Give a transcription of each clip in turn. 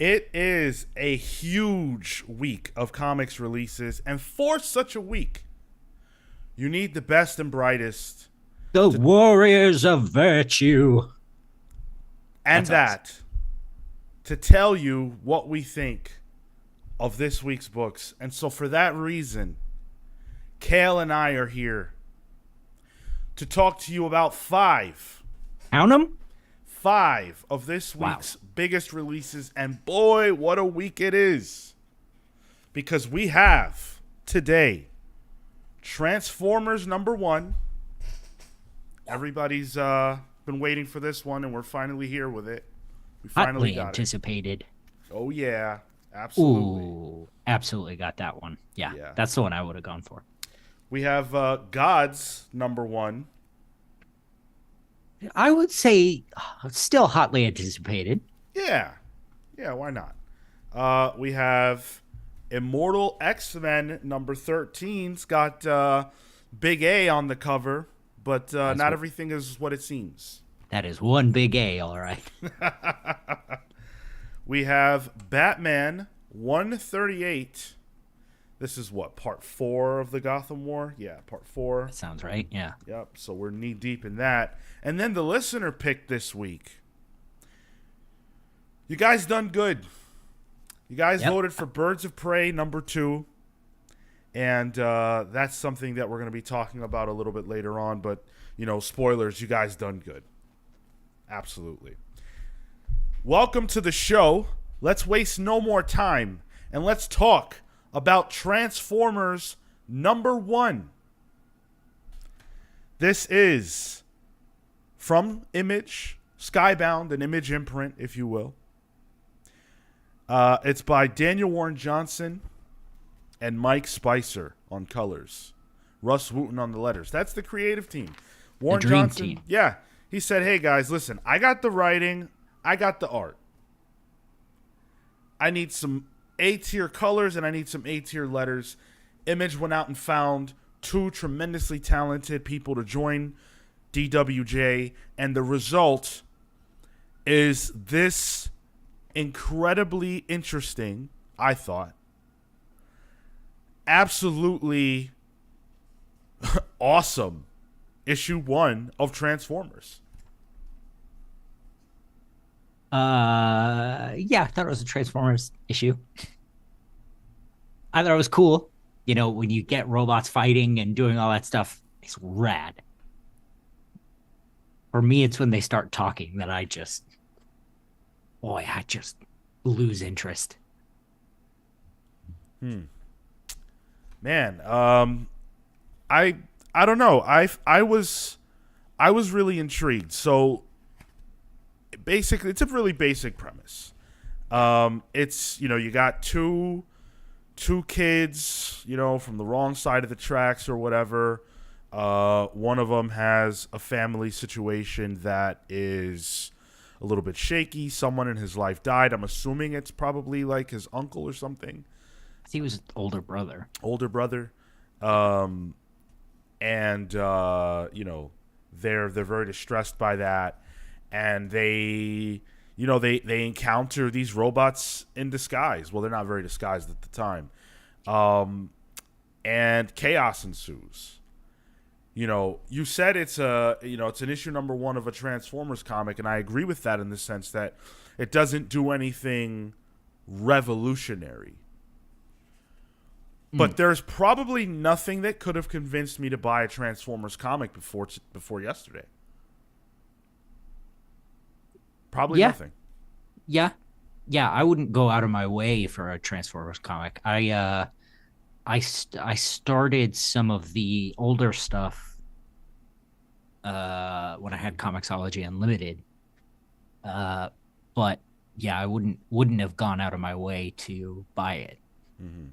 It is a huge week of comics releases, and for such a week, you need the best and brightest, The Warriors of Virtue. and That's us. that to tell you what we think of this week's books. And so, for that reason, Cale and I are here to talk to you about Count them? five of this Wow. week's biggest releases. And boy, what a week it is! Because we have today Transformers #1. Everybody's been waiting for this one, and we're finally here with it. We finally Hotly got it. anticipated. Oh yeah, absolutely. Ooh, absolutely got that one. Yeah, Yeah. that's the one I would have gone for. We have God's #1. I would say still hotly anticipated. Yeah, yeah. Why not? We have Immortal X-Men #13's got Big A on the cover, but not what- everything is what it seems. That is one big A, all right. We have Batman 138. This is what, part 4 of the Gotham War? Yeah, part 4. That sounds right. Yeah. Yep, so we're knee deep in that. And then the listener pick this week. You guys done good. You guys Yep. voted for Birds of Prey #2. And that's something that we're going to be talking about a little bit later on. But, spoilers, you guys done good. Absolutely. Welcome to the show. Let's waste no more time. And let's talk about Transformers #1. This is from Image, Skybound, an Image imprint, if you will. It's by Daniel Warren Johnson and Mike Spicer on colors. Russ Wooten on the letters. That's the creative team. Warren dream Johnson, team. yeah. He said, hey, guys, listen, I got the writing. I got the art. I need some A-tier colors and I need some A-tier letters. Image went out and found 2 tremendously talented people to join DWJ, and the result is this incredibly interesting, I thought, absolutely awesome issue 1 of Transformers. Yeah, I thought it was a Transformers issue. I thought it was cool. When you get robots fighting and doing all that stuff, it's rad. For me, it's when they start talking that I just lose interest. Man, I don't know. I was really intrigued. So basically, it's a really basic premise. It's you got two kids, from the wrong side of the tracks or whatever. One of them has a family situation that is a little bit shaky. Someone in his life died. I'm assuming it's probably like his uncle or something. I think it was his older brother. Older brother. And they're very distressed by that, and they encounter these robots in disguise. Well, they're not very disguised at the time. And chaos ensues. You said it's an issue #1 of a Transformers comic, and I agree with that in the sense that it doesn't do anything revolutionary. But there's probably nothing that could have convinced me to buy a Transformers comic before yesterday. Probably Yeah. nothing. Yeah. Yeah, I wouldn't go out of my way for a Transformers comic. I started some of the older stuff when I had Comixology Unlimited. But yeah, I wouldn't have gone out of my way to buy it. Mm-hmm.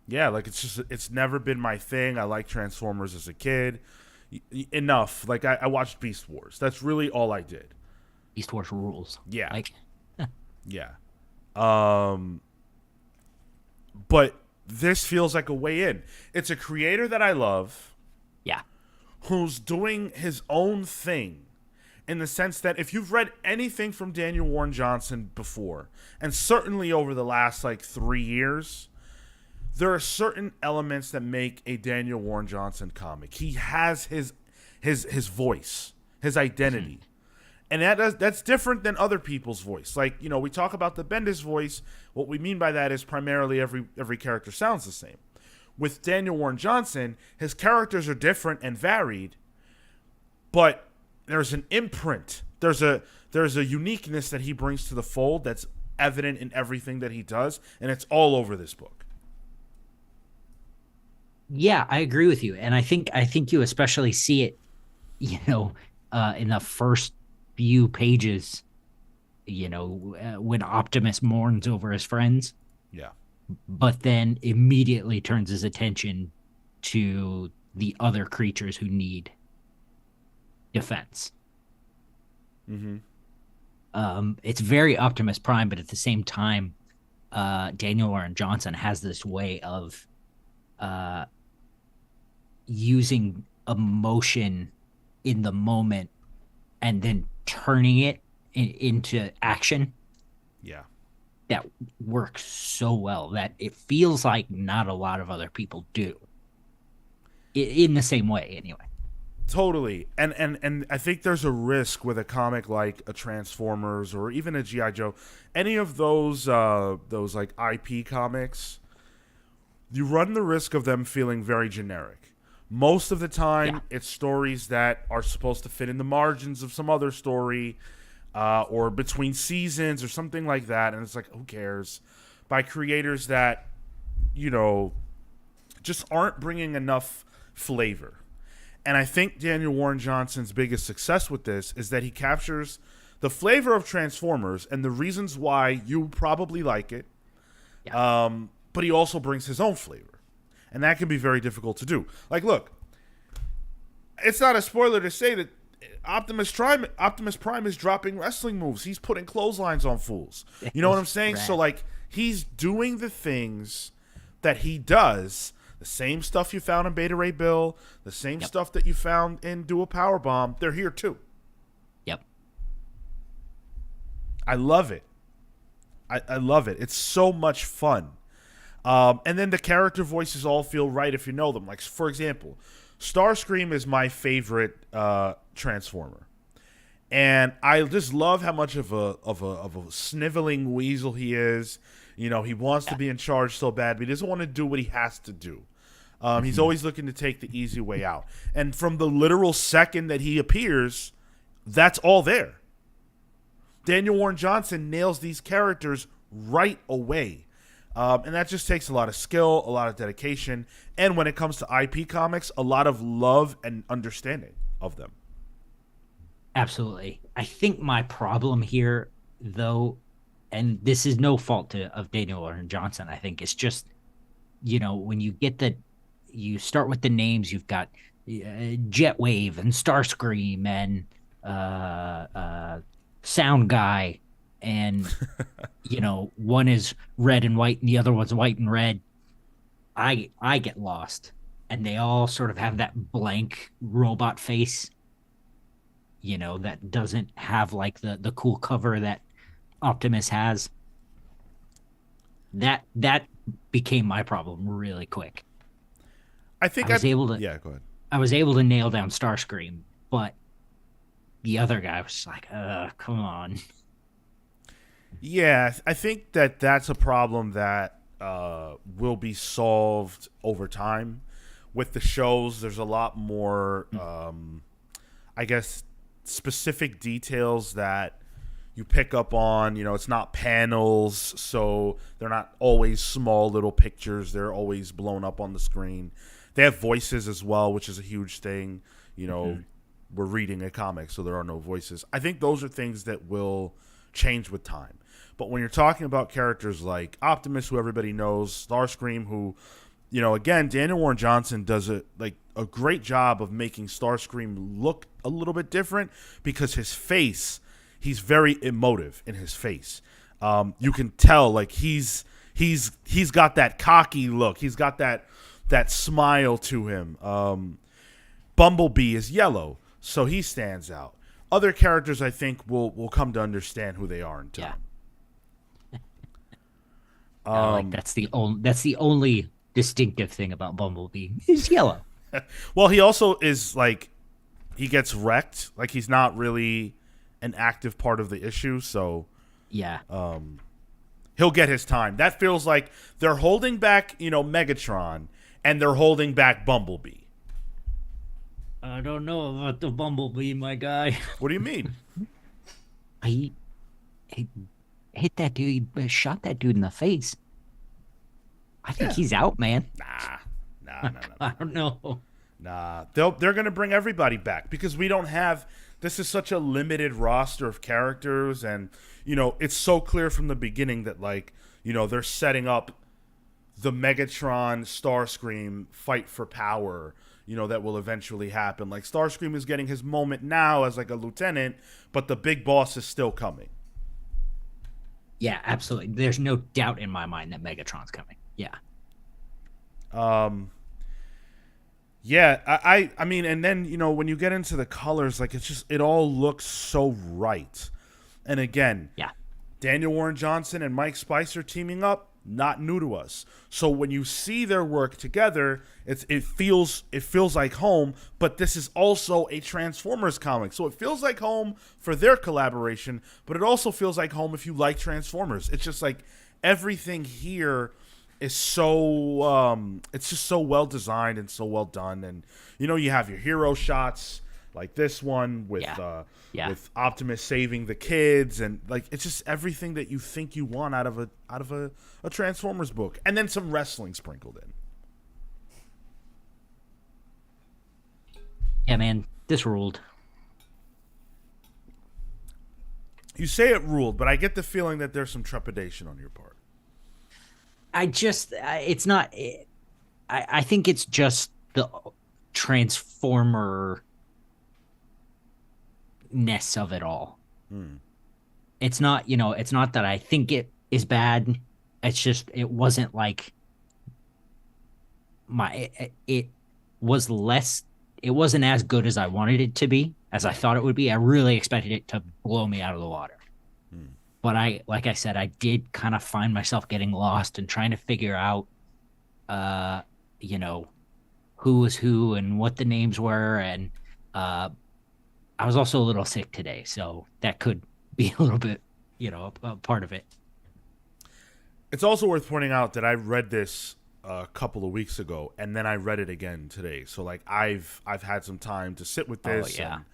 Yeah, like it's never been my thing. I liked Transformers as a kid. Enough. Like I watched Beast Wars. That's really all I did. Beast Wars rules. Yeah. Like, Yeah. But this feels like a way in. It's a creator that I love yeah. who's doing his own thing. in the sense that if you've read anything from Daniel Warren Johnson before, and certainly over the last like 3 years, there are certain elements that make a Daniel Warren Johnson comic. He has his voice, his identity. And that's different than other people's voice. Like, we talk about the Bendis voice. What we mean by that is primarily every character sounds the same. With Daniel Warren Johnson, his characters are different and varied, but there's an imprint. There's a uniqueness that he brings to the fold that's evident in everything that he does, and it's all over this book. Yeah, I agree with you, and I think you especially see it, in the first few pages, when Optimus mourns over his friends. Yeah. But then immediately turns his attention to the other creatures who need defense. It's very Optimus Prime, but at the same time, Daniel Warren Johnson has this way of using emotion in the moment and then turning it into action. Yeah. That works so well that it feels like not a lot of other people do. In the same way, anyway. Totally. And I think there's a risk with a comic like a Transformers or even a G.I. Joe, any of those like IP comics, you run the risk of them feeling very generic. Most of the time, It's stories that are supposed to fit in the margins of some other story, or between seasons or something like that. And it's like, who cares? By creators that, just aren't bringing enough flavor. And I think Daniel Warren Johnson's biggest success with this is that he captures the flavor of Transformers and the reasons why you probably like it. Yeah. But he also brings his own flavor. And that can be very difficult to do. Like, look, it's not a spoiler to say that Optimus Prime is dropping wrestling moves. He's putting clotheslines on fools. You know what I'm saying? Rad. So, like, he's doing the things that he does. The same stuff you found in Beta Ray Bill, the same stuff that you found in Do a Powerbomb, they're here too. Yep. I love it. I love it. It's so much fun. And then the character voices all feel right if you know them. Like, for example, Starscream is my favorite Transformer. And I just love how much of a sniveling weasel he is. He wants to be in charge so bad, but he doesn't want to do what he has to do. He's always looking to take the easy way out. And from the literal second that he appears, that's all there. Daniel Warren Johnson nails these characters right away. And that just takes a lot of skill, a lot of dedication, and when it comes to IP comics, a lot of love and understanding of them. Absolutely. I think my problem here, though, and this is no fault of Daniel Warren Johnson, I think it's just, when you start with the names, you've got Jetwave and Starscream and Sound Guy, and one is red and white and the other one's white and red. I get lost, and they all sort of have that blank robot face, that doesn't have like the cool cover that Optimus has. That became my problem really quick. I think I was able to. Yeah, go ahead. I was able to nail down Starscream, but the other guy was like, come on. Yeah, I think that's a problem that will be solved over time. With the shows, there's a lot more, I guess, specific details that you pick up on. It's not panels, so they're not always small little pictures. They're always blown up on the screen. They have voices as well, which is a huge thing. We're reading a comic, so there are no voices. I think those are things that will change with time. But when you're talking about characters like Optimus, who everybody knows, Starscream, who, again, Daniel Warren Johnson does a great job of making Starscream look a little bit different because his face, he's very emotive in his face. You can tell, like, he's got that cocky look. He's got that smile to him. Bumblebee is yellow, so he stands out. other characters I think will come to understand who they are in Yeah. time. Like that's the only distinctive thing about Bumblebee. He's yellow. Well, he also is like he gets wrecked. Like he's not really an active part of the issue, so Yeah. he'll get his time. That feels like they're holding back, Megatron, and they're holding back Bumblebee. I don't know about the Bumblebee, my guy. What do you mean? He, he hit that dude, shot that dude in the face. I think Yeah. he's out, man. Nah. I don't know. Nah, they're gonna bring everybody back because we don't have. This is such a limited roster of characters, and it's so clear from the beginning that they're setting up the Megatron Starscream fight for power. That will eventually happen. Like Starscream is getting his moment now as like a lieutenant, but the big boss is still coming. Yeah, absolutely. There's no doubt in my mind that Megatron's coming. Yeah. Yeah, I mean, and then when you get into the colors, like it all looks so right. And again, Yeah. Daniel Warren Johnson and Mike Spicer teaming up, not new to us. So when you see their work together, it feels like home. But this is also a Transformers comic, so it feels like home for their collaboration. But it also feels like home if you like Transformers. It's just like everything here is so it's just so well designed and so well done. And you have your hero shots like this one with with Optimus saving the kids, and like it's just everything that you think you want out of a Transformers book, and then some wrestling sprinkled in. Yeah, man. This ruled. You say it ruled, but I get the feeling that there's some trepidation on your part. It's not. I think it's just the Transformer ness of it all. It's not, it's not that I think it is bad. It's just it wasn't like it was less. It wasn't as good as I wanted it to be, as I thought it would be. I really expected it to blow me out of the water. But like I said, I did kind of find myself getting lost and trying to figure out, who was who and what the names were. And I was also a little sick today, so that could be a little bit, a part of it. It's also worth pointing out that I read this a couple of weeks ago, and then I read it again today. So like I've had some time to sit with this. Oh, yeah. And,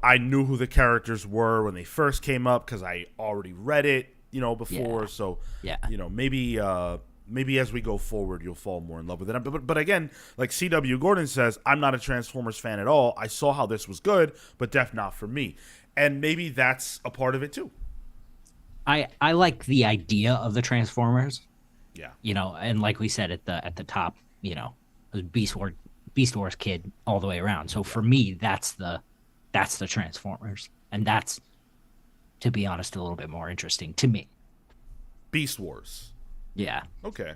I knew who the characters were when they first came up because I already read it, before. Yeah. So, Yeah. maybe as we go forward, you'll fall more in love with it. But again, like C.W. Gordon says, I'm not a Transformers fan at all. I saw how this was good, but def not for me. And maybe that's a part of it too. I like the idea of the Transformers, Yeah. And like we said at the top, it was Beast Wars kid all the way around. So for me, that's the Transformers, and that's, to be honest, a little bit more interesting to me. Beast Wars. Yeah, Okay.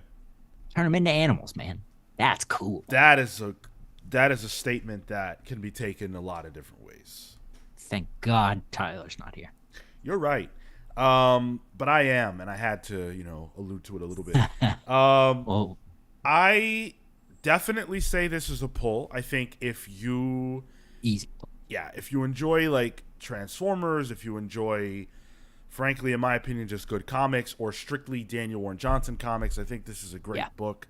turn them into animals, man. That's cool. That is a statement that can be taken a lot of different ways. Thank God Tyler's not here. You're right. But I am, and I had to, allude to it a little bit. Well, I definitely say this is a pull. I think if you easy. enjoy like Transformers, if you enjoy, frankly, in my opinion, just good comics or strictly Daniel Warren Johnson comics, I think this is a great book.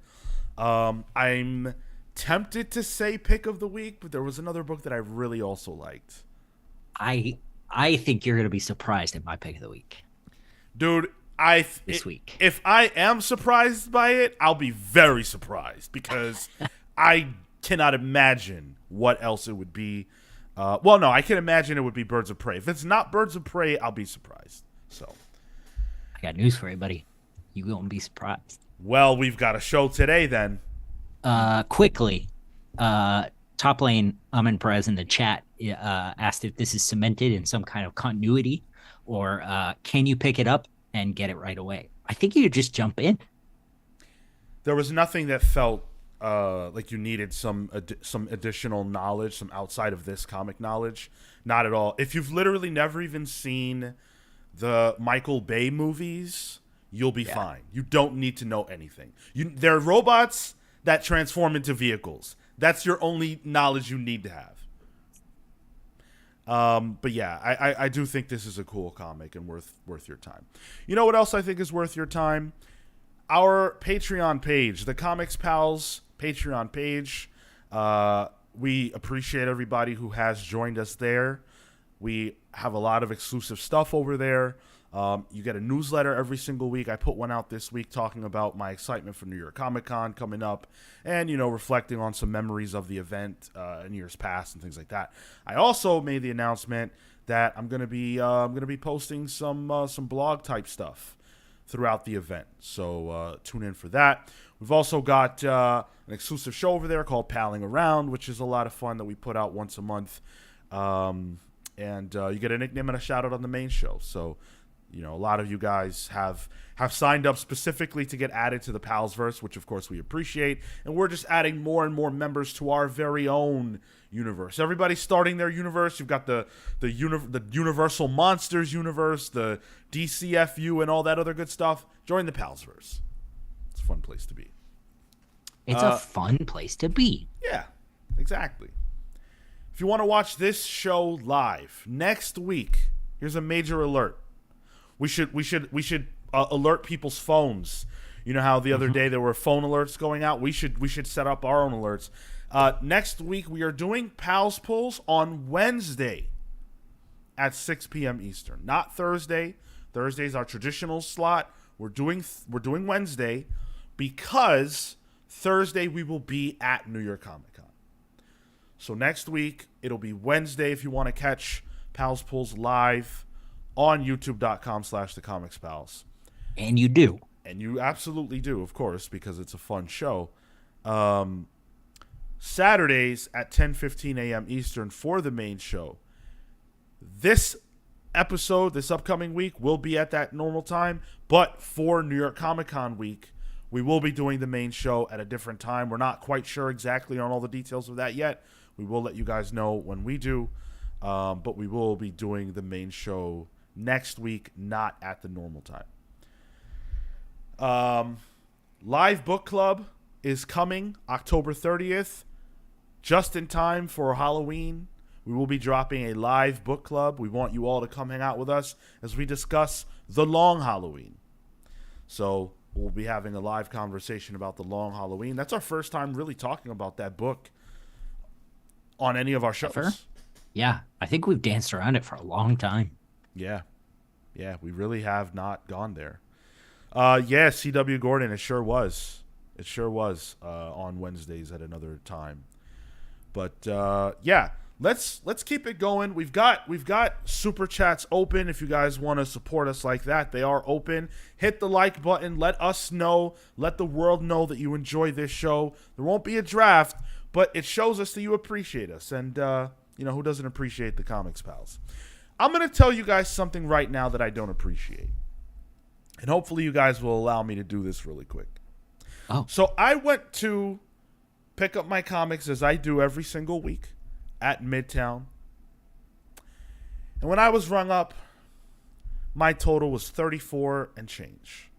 I'm tempted to say pick of the week, but there was another book that I really also liked. I think you're gonna be surprised at my pick of the week. Dude, this week. If I am surprised by it, I'll be very surprised because I cannot imagine what else it would be. Well, no, I can imagine it would be Birds of Prey. If it's not Birds of Prey, I'll be surprised. So, I got news for you, buddy. You won't be surprised. well, we've got a show today then. Quickly, Top Lane Amin Perez in the chat asked if this is cemented in some kind of continuity, or can you pick it up and get it right away? I think you could just jump in. There was nothing that felt like you needed some additional knowledge, some outside of this comic knowledge. Not at all. If you've literally never even seen the Michael Bay movies, you'll be fine. You don't need to know anything. There are robots that transform into vehicles. That's your only knowledge you need to have. But yeah, I do think this is a cool comic and worth your time. You know what else I think is worth your time? Our Patreon page, the Comics Pals Patreon page. We appreciate everybody who has joined us there. We have a lot of exclusive stuff over there. You get a newsletter every single week. I put one out this week talking about my excitement for New York Comic Con coming up and, reflecting on some memories of the event in years past and things like that. I also made the announcement that I'm going to be posting some blog type stuff throughout the event. So tune in for that. We've also got an exclusive show over there called Palling Around, which is a lot of fun that we put out once a month. And you get a nickname and a shout out on the main show. So, a lot of you guys have signed up specifically to get added to the Palsverse, which of course we appreciate. And we're just adding more and more members to our very own universe. Everybody's starting their universe. You've got the Universal Monsters universe, the DCFU, and all that other good stuff. Join the Palsverse. It's a fun place to be. It's a fun place to be. Yeah, exactly. If you want to watch this show live next week, here's a major alert. We should alert people's phones. You know how the other day there were phone alerts going out? We should set up our own alerts. Next week we are doing Pals Pulls on Wednesday at 6 p.m. Eastern, not Thursday. Thursday's our traditional slot. We're doing Wednesday because Thursday we will be at New York Comic Con. So next week it'll be Wednesday if you want to catch Pals Pulls live on youtube.com/thecomicspals. And you do. And you absolutely do, of course, because it's a fun show. Saturdays at 10:15 a.m. Eastern for the main show. This episode, this upcoming week, will be at that normal time. But for New York Comic Con week, we will be doing the main show at a different time. We're not quite sure exactly on all the details of that yet. We will let you guys know when we do. But we will be doing the main show next week, not at the normal time. Live Book Club is coming October 30th, just in time for Halloween. We will be dropping a live book club. We want you all to come hang out with us as we discuss The Long Halloween. So we'll be having a live conversation about The Long Halloween. That's our first time really talking about that book on any of our shows. Ever? Yeah, I think we've danced around it for a long time. Yeah, we really have not gone there. Yeah, C.W. Gordon, it sure was. It sure was on Wednesdays at another time. But yeah, let's keep it going. We've got super chats open. If you guys want to support us like that, they are open. Hit the like button. Let us know. Let the world know that you enjoy this show. There won't be a draft, but it shows us that you appreciate us. And who doesn't appreciate the Comics Pals? I'm going to tell you guys something right now that I don't appreciate. And hopefully you guys will allow me to do this really quick. Oh. So I went to pick up my comics, as I do every single week, at Midtown. And when I was rung up, my total was 34 and change.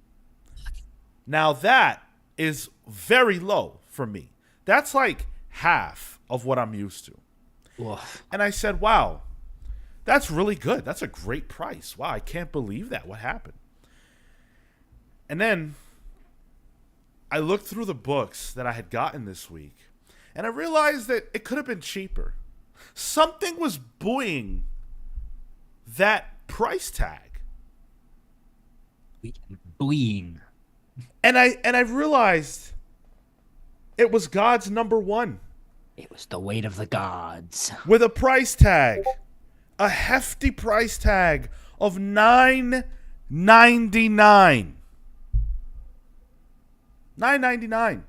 Now that is very low for me. That's like half of what I'm used to. Oof. And I said, wow, that's really good. That's a great price. Wow, I can't believe that. What happened? And then I looked through the books that I had gotten this week, and I realized that it could have been cheaper. Something was buoying that price tag. Buoying. And I realized it was God's number one. It was the weight of the gods. With a price tag. A hefty price tag of $9.99. $9.99,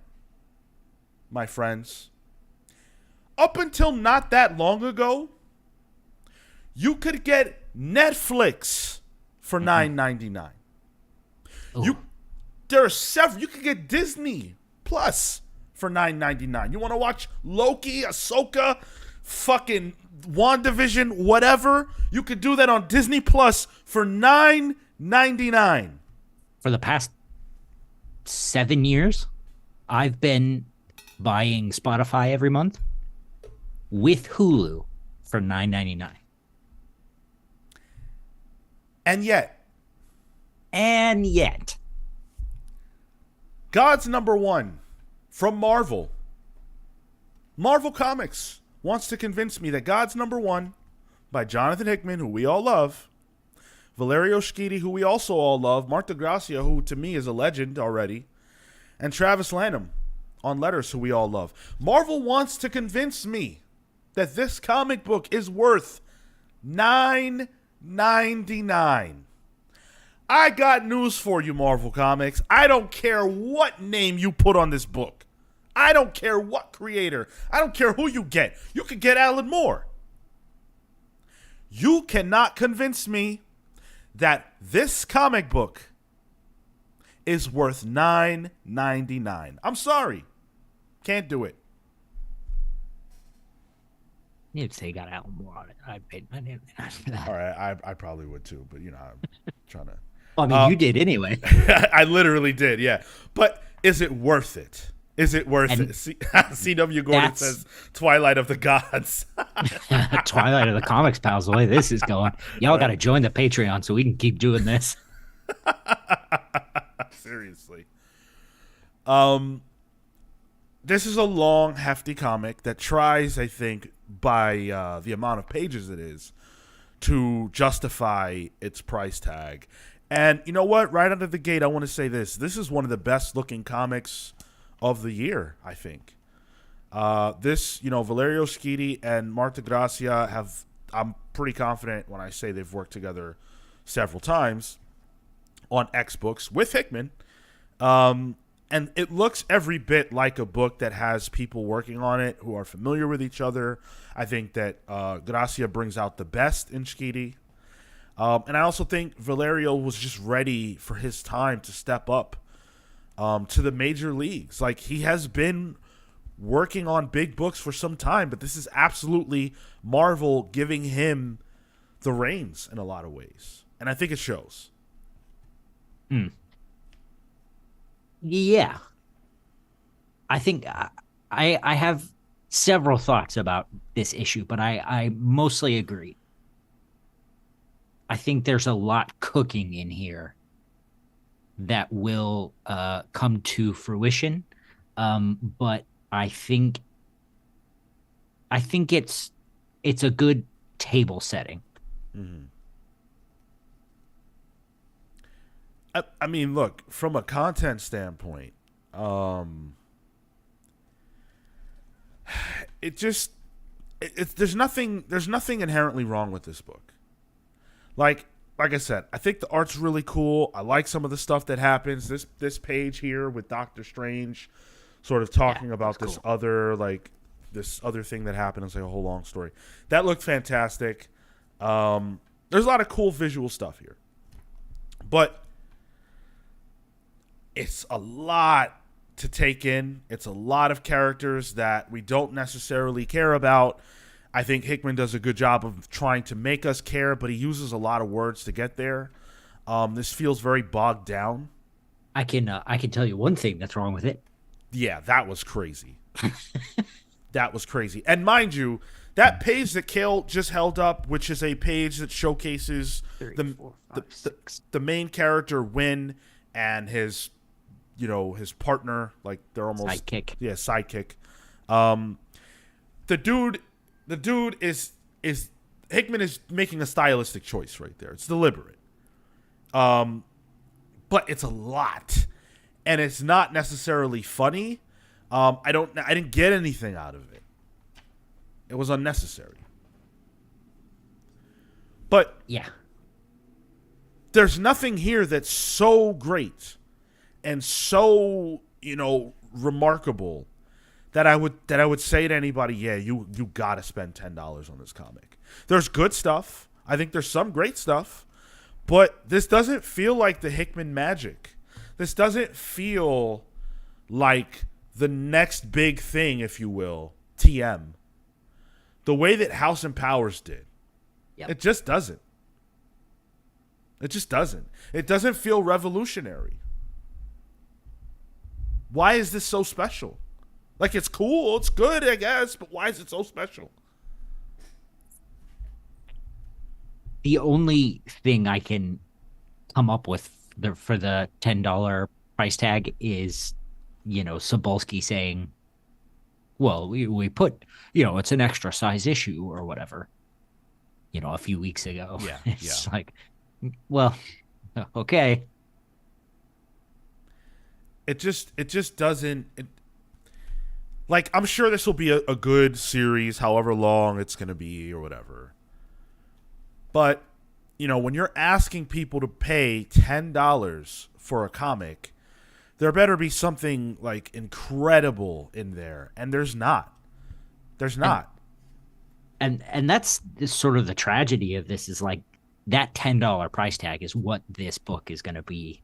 my friends. Up until not that long ago, you could get Netflix for $9.99. There are several. You could get Disney Plus for $9.99. You want to watch Loki, Ahsoka, fucking WandaVision, whatever? You could do that on Disney Plus for $9.99. For the past 7 years, I've been buying Spotify every month with Hulu for $9.99. And yet, God's number one from Marvel. Marvel Comics wants to convince me that God's number one by Jonathan Hickman, who we all love, Valerio Schiti, who we also all love, Marta Gracia, who to me is a legend already, and Travis Lanham on Letters, who we all love. Marvel wants to convince me that this comic book is worth $9.99. I got news for you, Marvel Comics. I don't care what name you put on this book. I don't care what creator. I don't care who you get. You could get Alan Moore. You cannot convince me that this comic book is worth $9.99. I'm sorry. Can't do it. You'd say you got Alan Moore on it. I paid $9.99 for that. All right, I probably would too, but you know, I'm trying to. I mean, you did anyway. I literally did, yeah. But is it worth it? Is it worth it? CW Gordon says Twilight of the Gods. Twilight of the Comics, pals, the way this is going. Y'all got to join the Patreon so we can keep doing this. Seriously. This is a long, hefty comic that tries, I think, by the amount of pages it is, to justify its price tag. And you know what? Right out of the gate, I want to say this. This is one of the best looking comics of the year, I think. Valerio Schiti and Marta Gracia have, I'm pretty confident when I say they've worked together several times on X books with Hickman. And it looks every bit like a book that has people working on it who are familiar with each other. I think that Gracia brings out the best in Schiti. And I also think Valerio was just ready for his time to step up to the major leagues. Like, he has been working on big books for some time, but this is absolutely Marvel giving him the reins in a lot of ways. And I think it shows. Yeah. I think I have several thoughts about this issue, but I mostly agree. I think there's a lot cooking in here that will come to fruition. But I think it's a good table setting. Mm-hmm. I mean, look, from a content standpoint, there's nothing inherently wrong with this book. Like I said, I think the art's really cool. I like some of the stuff that happens. This page here with Doctor Strange sort of talking about this cool. this other thing that happened. It's like a whole long story. That looked fantastic. There's a lot of cool visual stuff here. But it's a lot to take in. It's a lot of characters that we don't necessarily care about. I think Hickman does a good job of trying to make us care, but he uses a lot of words to get there. This feels very bogged down. I can tell you one thing that's wrong with it. Yeah, that was crazy. That was crazy. And mind you, that page that Cale just held up, which is a page that showcases the main character Win and his partner, like they're almost sidekick. The dude is Hickman is making a stylistic choice right there. It's deliberate. But it's a lot. And it's not necessarily funny. I didn't get anything out of it. It was unnecessary. But yeah, there's nothing here that's so great and so, remarkable that I would say to anybody, yeah, you got to spend $10 on this comic. There's good stuff. I think there's some great stuff. But this doesn't feel like the Hickman magic. This doesn't feel like the next big thing, if you will, TM, the way that House and Powers did. Yep. It just doesn't. It just doesn't. It doesn't feel revolutionary. Why is this so special? Like, it's cool, it's good, I guess, but why is it so special? The only thing I can come up with for the $10 price tag is, Cebulski saying, well, we put, it's an extra size issue or whatever, a few weeks ago. Yeah. It's like, well, okay. It just doesn't. Like, I'm sure this will be a good series, however long it's going to be or whatever. But, when you're asking people to pay $10 for a comic, there better be something, like, incredible in there. And there's not. There's not. And that's sort of the tragedy of this is, like, that $10 price tag is what this book is going to be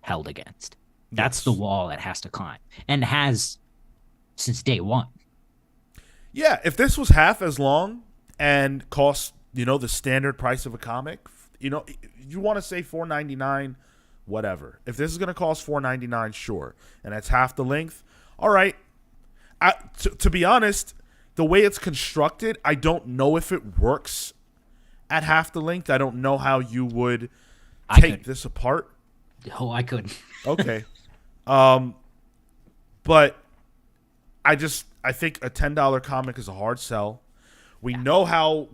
held against. That's the wall it has to climb. And has since day one. Yeah, if this was half as long and cost, the standard price of a comic, you want to say $4.99, whatever. If this is going to cost $4.99, sure, and that's half the length, all right. To be honest, the way it's constructed, I don't know if it works at half the length. I don't know how you would take this apart. Oh, I couldn't. Okay. But I think a $10 comic is a hard sell. We know how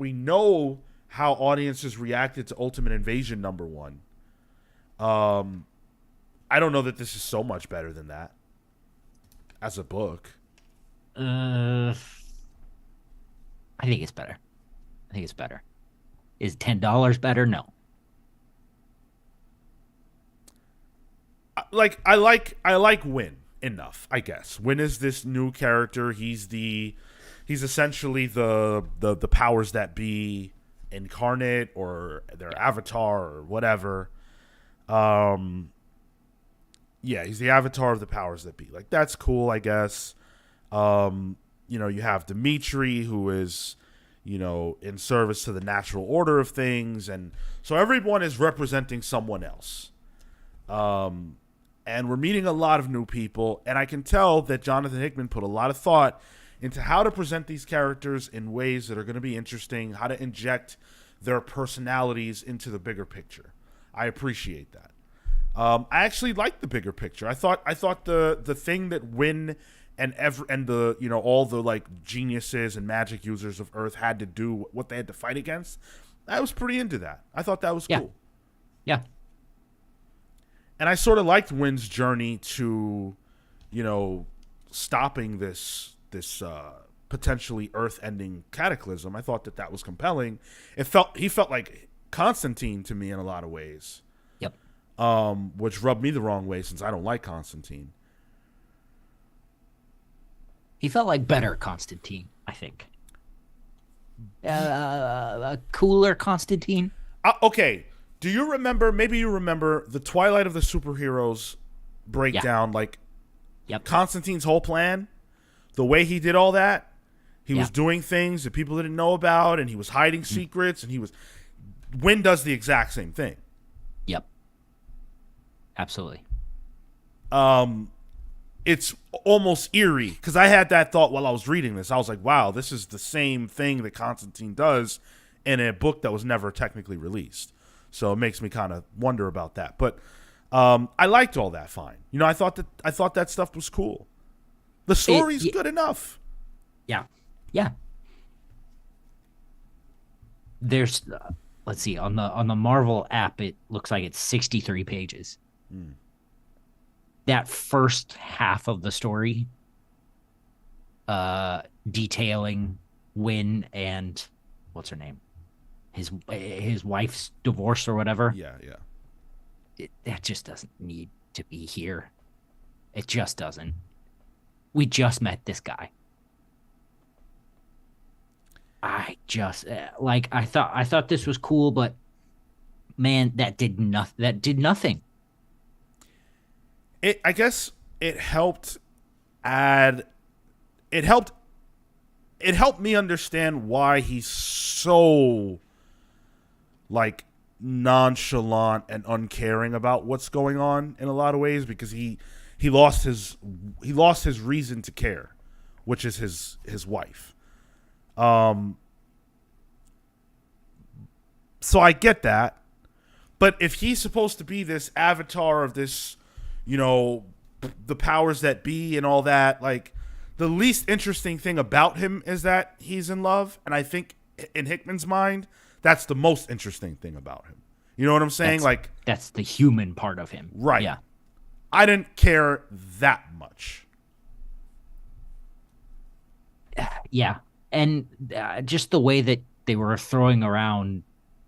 audiences reacted to Ultimate Invasion #1. I don't know that this is so much better than that as a book. I think it's better. Is $10 better? No. I like Win enough, I guess. Win is this new character. He's essentially the powers that be incarnate or their avatar or whatever. Yeah, he's the avatar of the powers that be. Like, that's cool, I guess. You have Dimitri, who is, in service to the natural order of things, and so everyone is representing someone else. And we're meeting a lot of new people, and I can tell that Jonathan Hickman put a lot of thought into how to present these characters in ways that are going to be interesting, how to inject their personalities into the bigger picture. I appreciate that. I actually like the bigger picture. I thought the thing that Win and the all the, like, geniuses and magic users of Earth had to do, what they had to fight against, I was pretty into that. I thought that was cool. Yeah. And I sort of liked Win's journey to, stopping this potentially Earth-ending cataclysm. I thought that was compelling. He felt like Constantine to me in a lot of ways. Yep. Which rubbed me the wrong way since I don't like Constantine. He felt like better Constantine, I think. A cooler Constantine. Okay. Do you remember, maybe you remember, the Twilight of the Superheroes breakdown? Yeah. Like, Constantine's whole plan, the way he did all that, he was doing things that people didn't know about, and he was hiding secrets, and Win does the exact same thing. Yep. Absolutely. It's almost eerie, because I had that thought while I was reading this. I was like, wow, this is the same thing that Constantine does in a book that was never technically released. So it makes me kind of wonder about that. But I liked all that fine. I thought that stuff was cool. The story's good enough. Yeah. Yeah. There's let's see, on the Marvel app it looks like it's 63 pages. That first half of the story detailing Win and what's her name? His wife's divorce or whatever. Yeah. That just doesn't need to be here. It just doesn't. We just met this guy. I just I thought this was cool, but man, that did nothing. I guess it helped And it helped me understand why he's so like nonchalant and uncaring about what's going on in a lot of ways, because he lost his reason to care, which is his wife. So I get that. But if he's supposed to be this avatar of this, the powers that be and all that, like, the least interesting thing about him is that he's in love. And I think in Hickman's mind, that's the most interesting thing about him. You know what I'm saying? That's the human part of him. Right. Yeah. I didn't care that much. Yeah. And just the way that they were throwing around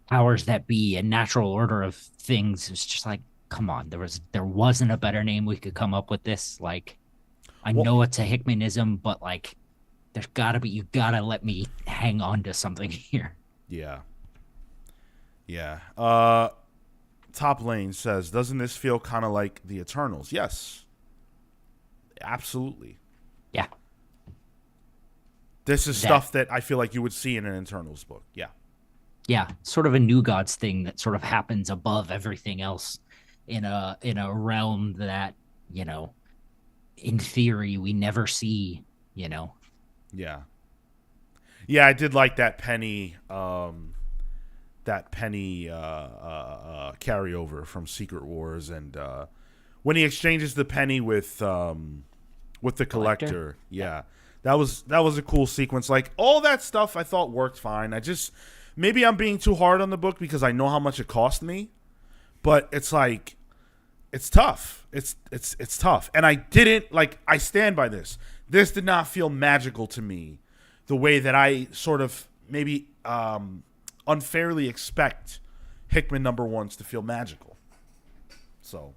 powers that be and natural order of things is just like, come on, there wasn't a better name we could come up with this. Like, I know it's a Hickmanism, but like, you gotta let me hang on to something here. Yeah. Yeah. Top Lane says, doesn't this feel kind of like the Eternals? Yes. Absolutely. Yeah. This is stuff that I feel like you would see in an Eternals book. Yeah. Yeah. Sort of a New Gods thing that sort of happens above everything else in a realm that, in theory, we never see, Yeah. Yeah, I did like that Penny carryover from Secret Wars, and when he exchanges the penny with the collector. Yeah. That was a cool sequence. Like, all that stuff I thought worked fine. Maybe I'm being too hard on the book because I know how much it cost me, but it's like, it's tough. It's tough. And I stand by this. This did not feel magical to me the way that I sort of maybe unfairly expect Hickman #1s to feel magical. So,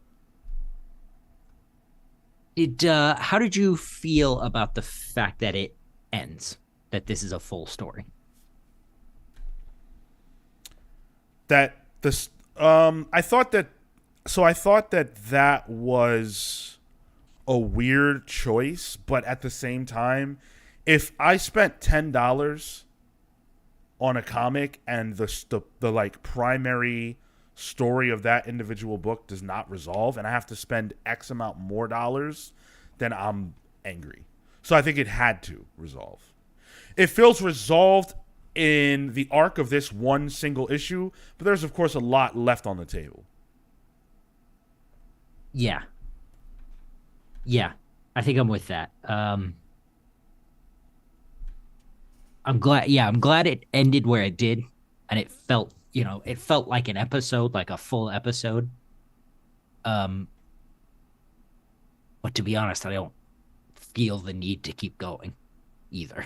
how did you feel about the fact that it ends, that this is a full story? That this, I thought that was a weird choice, but at the same time, if I spent $10 on a comic and the like primary story of that individual book does not resolve, and I have to spend X amount more dollars, then I'm angry. So I think it had to resolve. It feels resolved in the arc of this one single issue, but there's of course a lot left on the table. Yeah. I think I'm with that. I'm glad it ended where it did, and it felt like an episode, like a full episode. But to be honest, I don't feel the need to keep going either.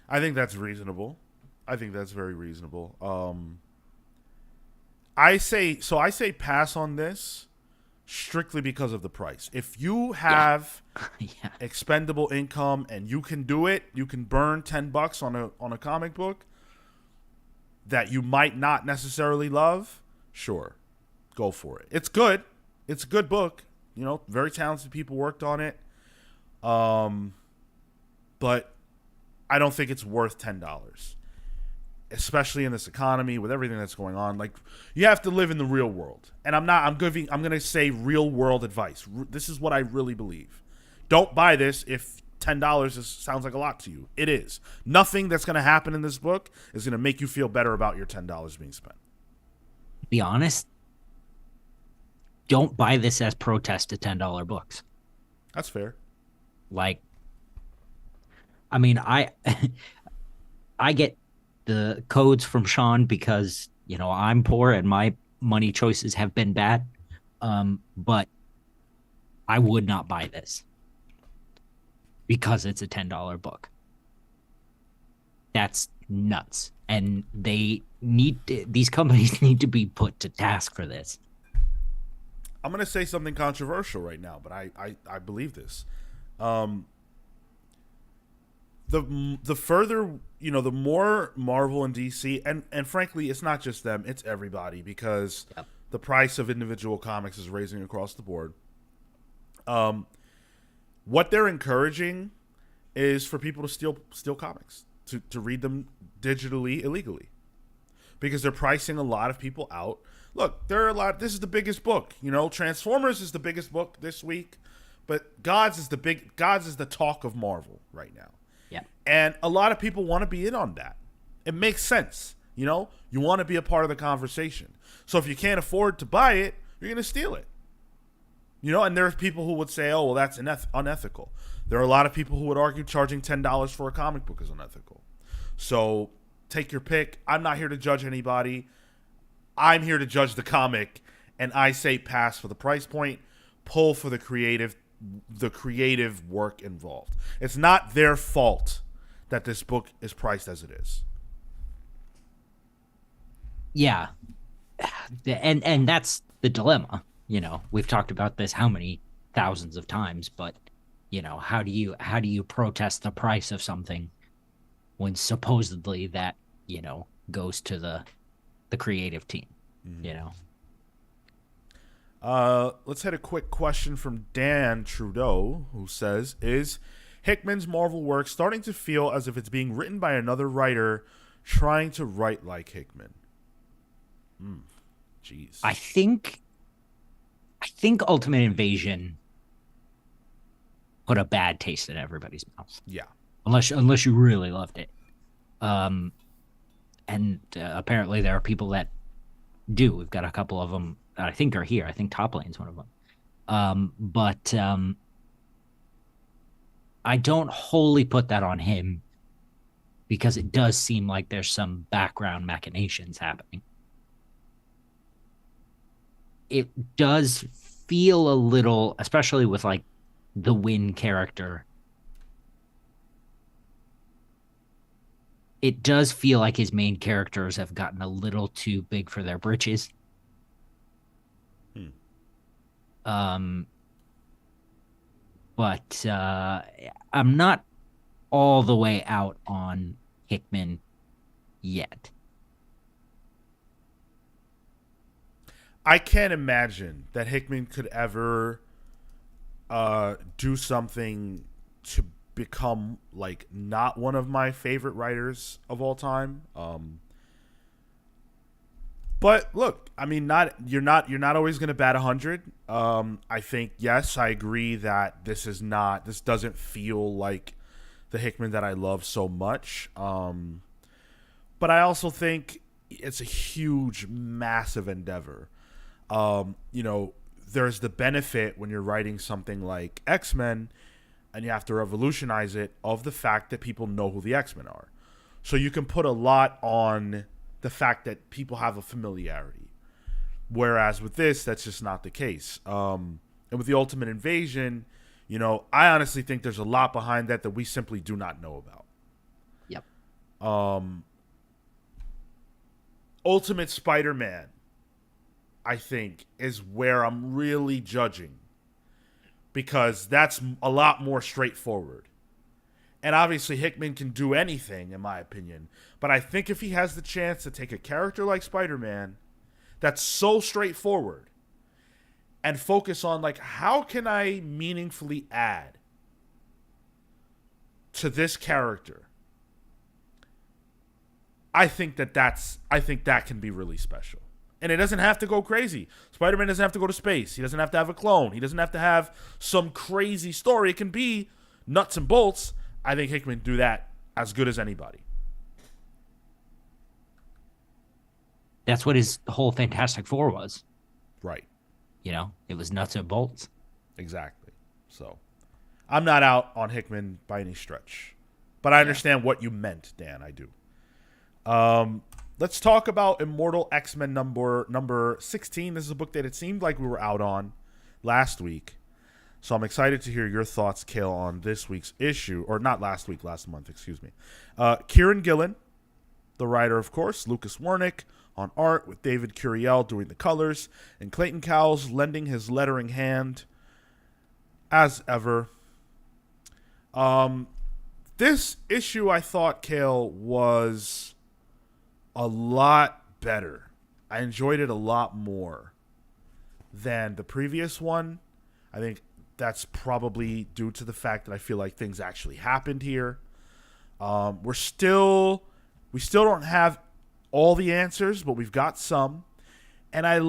I think that's reasonable. I think that's very reasonable. I say pass on this strictly because of the price. If you have expendable income and you can do it, you can burn $10 on a comic book that you might not necessarily love, sure, go for it. It's good. It's a good book. Very talented people worked on it. But I don't think it's worth $10, especially in this economy with everything that's going on. Like, you have to live in the real world, and I'm going to say real world advice. This is what I really believe. Don't buy this if $10 sounds like a lot to you. It is. Nothing that's going to happen in this book is going to make you feel better about your $10 being spent. Be honest, don't buy this as protest to $10 books. That's fair. Like, I mean, I get the codes from Sean because, I'm poor and my money choices have been bad. But I would not buy this because it's a $10 book. That's nuts. And these companies need to be put to task for this. I'm going to say something controversial right now, but I believe this. The further, the more Marvel and DC, and frankly, it's not just them, it's everybody, because the price of individual comics is raising across the board. what they're encouraging is for people to steal comics, to read them digitally illegally, because they're pricing a lot of people out. Look, there are a lot. This is the biggest book. Transformers is the biggest book this week, but Gods is the talk of Marvel right now. Yeah. And a lot of people want to be in on that. It makes sense. You want to be a part of the conversation. So if you can't afford to buy it, you're going to steal it. And there's people who would say, oh, well, that's unethical. There are a lot of people who would argue charging $10 for a comic book is unethical. So take your pick. I'm not here to judge anybody. I'm here to judge the comic, and I say pass for the price point, pull for the creative work involved. It's not their fault that this book is priced as it is. Yeah. And that's the dilemma. We've talked about this how many thousands of times, but how do you protest the price of something when supposedly that, goes to the creative team, Let's hit a quick question from Dan Trudeau, who says, is Hickman's Marvel work starting to feel as if it's being written by another writer trying to write like Hickman? Jeez. I think Ultimate Invasion put a bad taste in everybody's mouth. Yeah. Unless you really loved it. And apparently there are people that do. We've got a couple of them that I think are here. I think Top Lane's one of them. But I don't wholly put that on him, because it does seem like there's some background machinations happening. It does feel a little, especially with like the Win character, it does feel like his main characters have gotten a little too big for their britches. But I'm not all the way out on Hickman yet. I can't imagine that Hickman could ever do something to become like not one of my favorite writers of all time. But look, I mean, you're not always going to bat 100. I think, yes, I agree that this doesn't feel like the Hickman that I love so much. But I also think it's a huge, massive endeavor. There's the benefit when you're writing something like X-Men and you have to revolutionize it, of the fact that people know who the X-Men are. So you can put a lot on the fact that people have a familiarity. Whereas with this, that's just not the case. And with the Ultimate Invasion, I honestly think there's a lot behind that we simply do not know about. Yep. Ultimate Spider-Man, I think, is where I'm really judging, because that's a lot more straightforward. And obviously Hickman can do anything, in my opinion. But I think if he has the chance to take a character like Spider-Man that's so straightforward and focus on, like, how can I meaningfully add to this character, I think that can be really special. And it doesn't have to go crazy. Spider-Man doesn't have to go to space. He doesn't have to have a clone. He doesn't have to have some crazy story. It can be nuts and bolts. I think Hickman do that as good as anybody. That's what his whole Fantastic Four was. Right. It was nuts and bolts. Exactly. So I'm not out on Hickman by any stretch. But I understand what you meant, Dan. I do. Let's talk about Immortal X-Men number 16. This is a book that it seemed like we were out on last week. So I'm excited to hear your thoughts, Cale, on this week's issue. Or not last week, last month, excuse me. Kieran Gillen, the writer, of course. Lucas Wernick on art, with David Curiel doing the colors. And Clayton Cowles lending his lettering hand, as ever. This issue, I thought, Cale, was a lot better. I enjoyed it a lot more than the previous one. I think that's probably due to the fact that I feel like things actually happened here. We still don't have all the answers, but we've got some. And I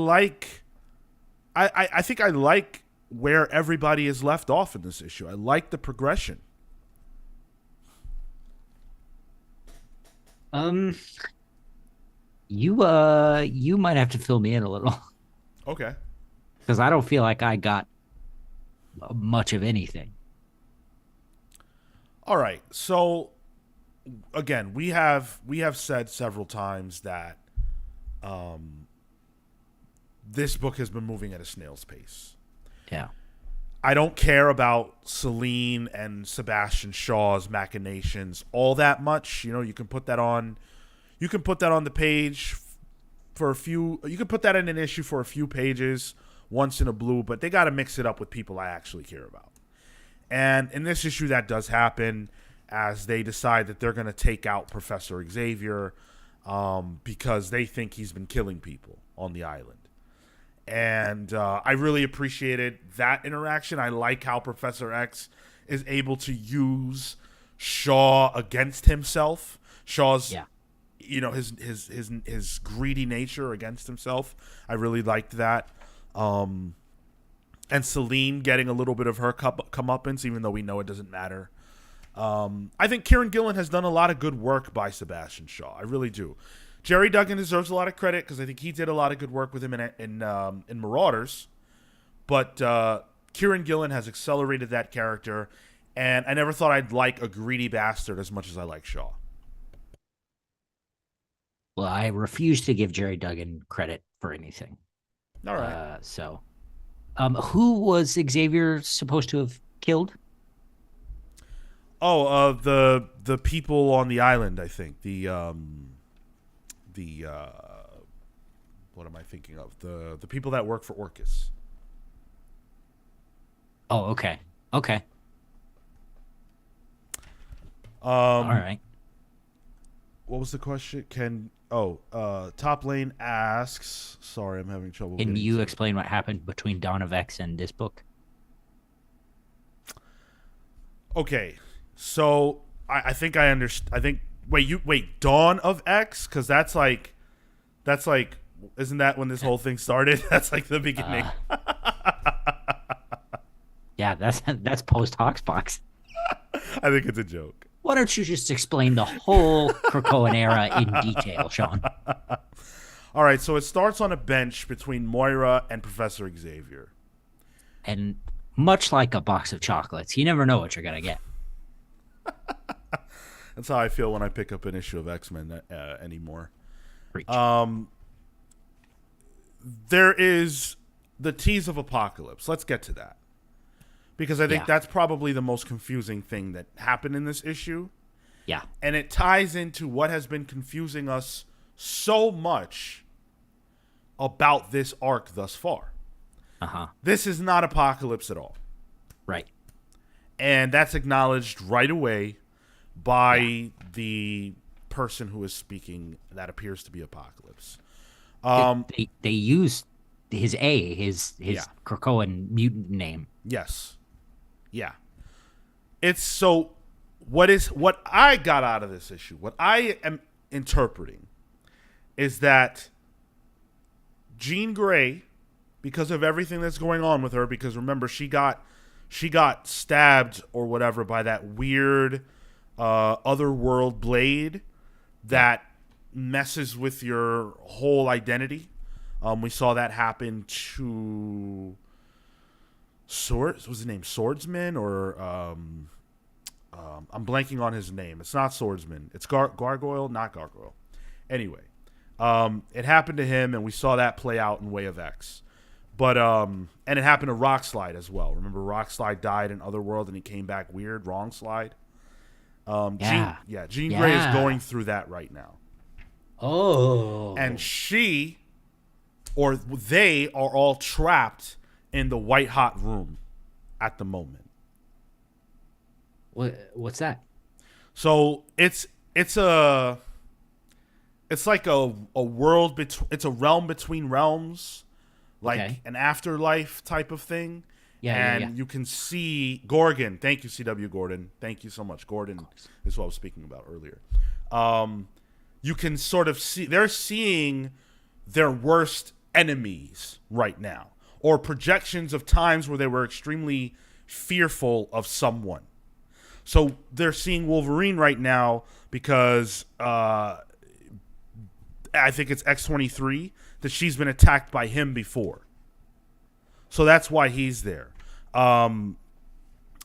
think I like where everybody is left off in this issue. I like the progression. Um, you might have to fill me in a little Okay. because I don't feel like I got much of anything. All right. So again, we have said several times that this book has been moving at a snail's pace. Yeah. I don't care about Celine and Sebastian Shaw's machinations all that much. You know, you can put that on the page for a few. You can put that in an issue for a few pages once in a blue, but they got to mix it up with people I actually care about. And in this issue, that does happen as they decide that they're going to take out Professor Xavier because they think he's been killing people on the island. And I really appreciated that interaction. I like how Professor X is able to use Shaw against himself. Shaw's, Yeah. his greedy nature against himself. I really liked that. And Celine getting a little bit of her comeuppance, even though we know it doesn't matter. I think Kieran Gillen has done a lot of good work by Sebastian Shaw. I really do. Jerry Duggan deserves a lot of credit because I think he did a lot of good work with him in Marauders. But Kieran Gillen has accelerated that character, and I never thought I'd like a greedy bastard as much as I like Shaw. Well, I refuse to give Jerry Duggan credit for anything. All right. Who was Xavier supposed to have killed? Oh, the people on the island, I think. What am I thinking of? The people that work for Orcus. Oh, okay. Okay. All right. What was the question? Top Lane asks. Sorry, I'm having trouble. Can you explain what happened between Dawn of X and this book? Okay, so I think I understand. I think wait, Dawn of X, because that's like, isn't that when this whole thing started? That's like the beginning. Yeah, that's post Hawksbox. I think it's a joke. Why don't you just explain the whole Krakoan era in detail, Sean? All right, so it starts on a bench between Moira and Professor Xavier. And much like a box of chocolates, you never know what you're gonna get. That's how I feel when I pick up an issue of X-Men anymore. Preach. There is the tease of Apocalypse. Let's get to that. Because I think that's probably the most confusing thing that happened in this issue. Yeah. And it ties into what has been confusing us so much about this arc thus far. Uh-huh. This is not Apocalypse at all. Right. And that's acknowledged right away by the person who is speaking that appears to be Apocalypse. They use his Krakoan mutant name. Yes. Yeah. It's so what I got out of this issue, what I am interpreting is that Jean Grey, because of everything that's going on with her, because remember she got stabbed or whatever by that weird otherworld blade that messes with your whole identity. We saw that happen to was his name Swordsman or I'm blanking on his name. It's not Swordsman. It's Gargoyle, not Gargoyle. Anyway, it happened to him, and we saw that play out in Way of X. But and it happened to Rockslide as well. Remember, Rockslide died in Otherworld, and he came back weird. Wrong Slide. Jean Grey is going through that right now. Oh. And she, or they, are all trapped in the white hot room at the moment. What's that? So it's like a world it's a realm between realms, like an afterlife type of thing. Yeah. and you can see Gorgon. Thank you, CW Gordon. Thank you so much. Gordon is what I was speaking about earlier. You can sort of see they're seeing their worst enemies right now, or projections of times where they were extremely fearful of someone. So they're seeing Wolverine right now because I think it's X-23 that she's been attacked by him before. So that's why he's there.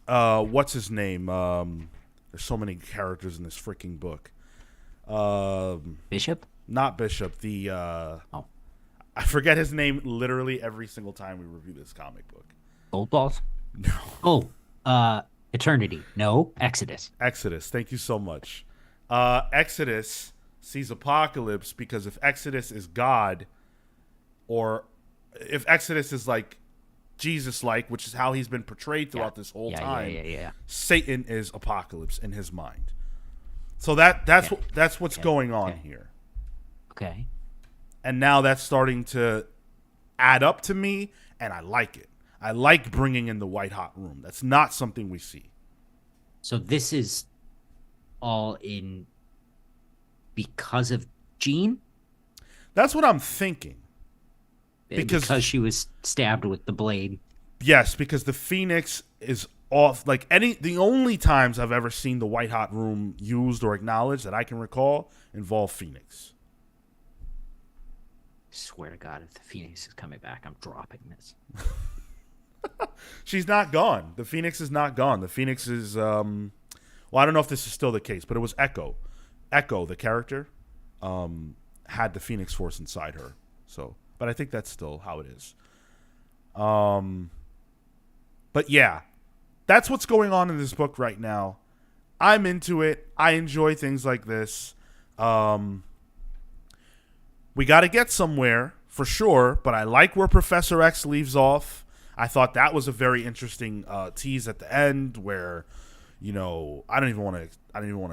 What's his name? There's so many characters in this freaking book. Bishop? Not Bishop. The Oh, I forget his name literally every single time we review this comic book. Gold Balls? No. Eternity. No, Exodus. Exodus. Thank you so much. Exodus sees Apocalypse because if Exodus is God, or if Exodus is like Jesus-like, which is how he's been portrayed throughout this whole time, Satan is Apocalypse in his mind. So that's what's going on here. Okay. And now that's starting to add up to me, and I like it. I like bringing in the white hot room. That's not something we see. So this is all in because of Jean? That's what I'm thinking. Because she was stabbed with the blade. Yes, because the Phoenix is off. The only times I've ever seen the white hot room used or acknowledged that I can recall involve Phoenix. I swear to God, if the Phoenix is coming back, I'm dropping this. She's not gone. The Phoenix is not gone. The Phoenix is, well, I don't know if this is still the case, but it was Echo. Echo, the character, had the Phoenix Force inside her. So, but I think that's still how it is. But yeah, that's what's going on in this book right now. I'm into it. I enjoy things like this. We got to get somewhere for sure, but I like where Professor X leaves off. I thought that was a very interesting tease at the end where, I don't even want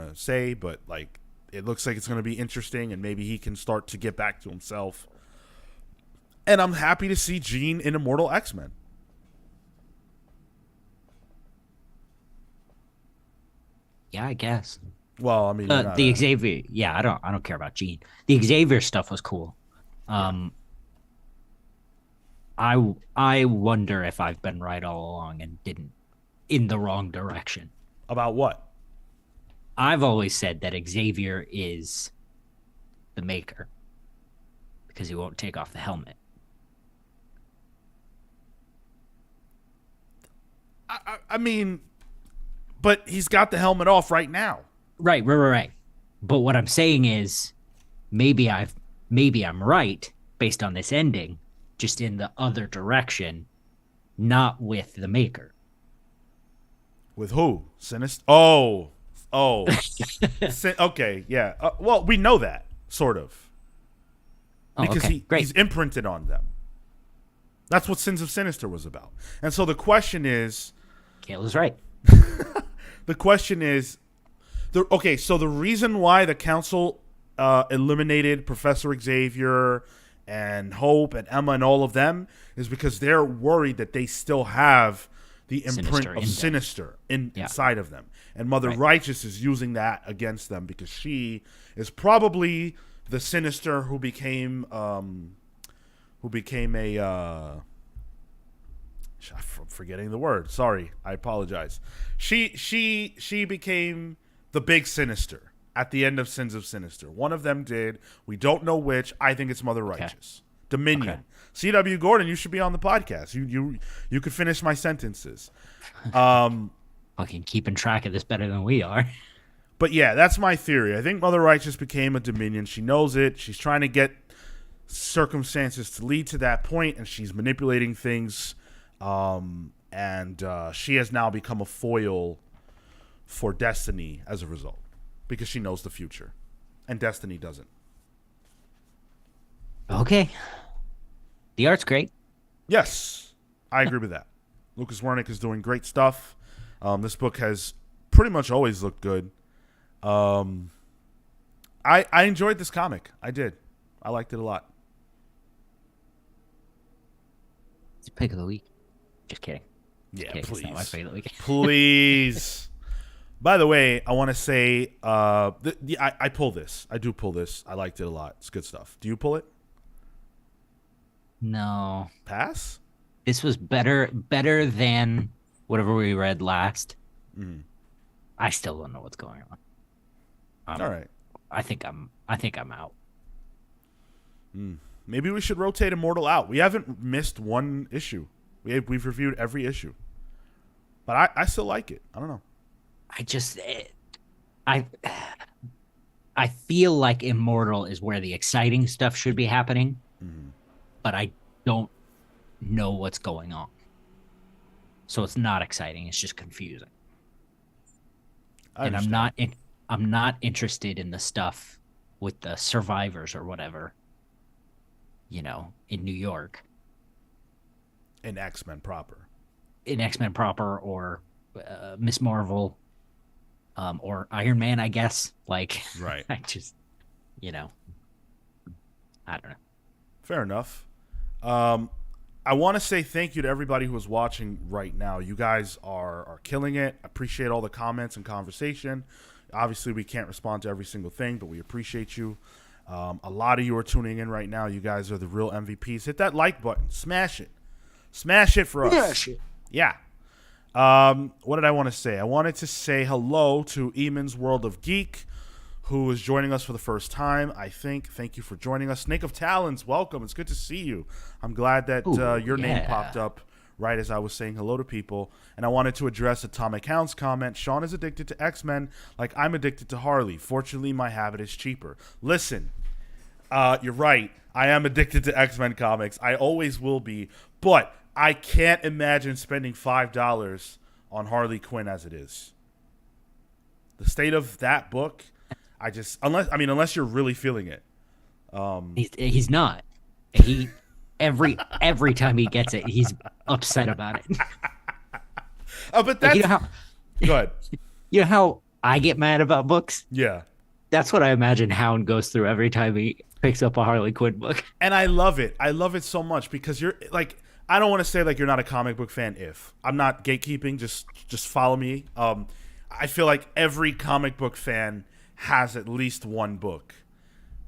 to say, but like it looks like it's going to be interesting and maybe he can start to get back to himself. And I'm happy to see Jean in Immortal X-Men. Yeah, I guess. Well, I mean, the Xavier. Yeah, I don't care about Jean. The Xavier stuff was cool. I wonder if I've been right all along and didn't in the wrong direction. About what? I've always said that Xavier is the Maker because he won't take off the helmet. I mean, but he's got the helmet off right now. Right. But what I'm saying is maybe I'm right based on this ending, just in the other direction, not with the Maker. With who? Sinister? Oh. Okay, yeah. Well, we know that, sort of. Because he's imprinted on them. That's what Sins of Sinister was about. And so the question is... Cale is right. The question is... so the reason why the Council eliminated Professor Xavier and Hope and Emma and all of them is because they're worried that they still have the imprint of Sinister inside of them. And Mother Righteous is using that against them because she is probably the Sinister who became I'm forgetting the word. Sorry, I apologize. She became the big Sinister at the end of Sins of Sinister. One of them did. We don't know which. I think it's Mother Righteous. Dominion. Okay. C.W. Gordon, you should be on the podcast. You could finish my sentences. Fucking keeping track of this better than we are. But yeah, that's my theory. I think Mother Righteous became a Dominion. She knows it. She's trying to get circumstances to lead to that point, and she's manipulating things. And she has now become a foil for Destiny as a result because she knows the future, and Destiny doesn't. Okay. The art's great. Yes, I agree with that. Lucas Wernick is doing great stuff. This book has pretty much always looked good. I enjoyed this comic. I did. I liked it a lot. It's pick of the week. Just kidding. Yeah, Okay, it's not my please. favorite weekend. Please. By the way, I want to say I pull this. I do pull this. I liked it a lot. It's good stuff. Do you pull it? No, Pass? this was better than whatever we read last. Mm. I still don't know what's going on. All right. I think I'm out. Maybe we should rotate Immortal out. We haven't missed one issue. We've reviewed every issue. But I still like it. I don't know. I just I I feel like Immortal is where the exciting stuff should be happening, but I don't know what's going on. So it's not exciting. It's just confusing. I And understand. I'm not interested in the stuff with the survivors or whatever, in New York, In X-Men proper. in X-Men proper or Miss Marvel, or Iron Man, I guess. Like, Right. I just, you know, I don't know. Fair enough. I want to say thank you to everybody who is watching right now. You guys are killing it. I appreciate all the comments and conversation. Obviously, we can't respond to every single thing, but we appreciate you. A lot of you are tuning in right now. You guys are the real MVPs. Hit that like button. Smash it. Smash it for us. Smash it. Yeah. What did I want to say? I wanted to say hello to Eamon's World of Geek, who is joining us for the first time, I think. Thank you for joining us. Snake of Talons, welcome. It's good to see you. I'm glad that your name popped up right as I was saying hello to people. And I wanted to address Atomic Hound's comment. Sean is addicted to X-Men like I'm addicted to Harley. Fortunately, my habit is cheaper. Listen, you're right. I am addicted to X-Men comics. I always will be. But I can't imagine spending $5 on Harley Quinn as it is. The state of that book, unless you're really feeling it. He's not. He every time he gets it, he's upset about it. Oh, but that's Like, go ahead. you know how I get mad about books? Yeah. That's what I imagine Hound goes through every time he picks up a Harley Quinn book. And I love it. I love it so much because you're like, I don't want to say like you're not a comic book fan. If I'm not gatekeeping, just follow me. I feel like every comic book fan has at least one book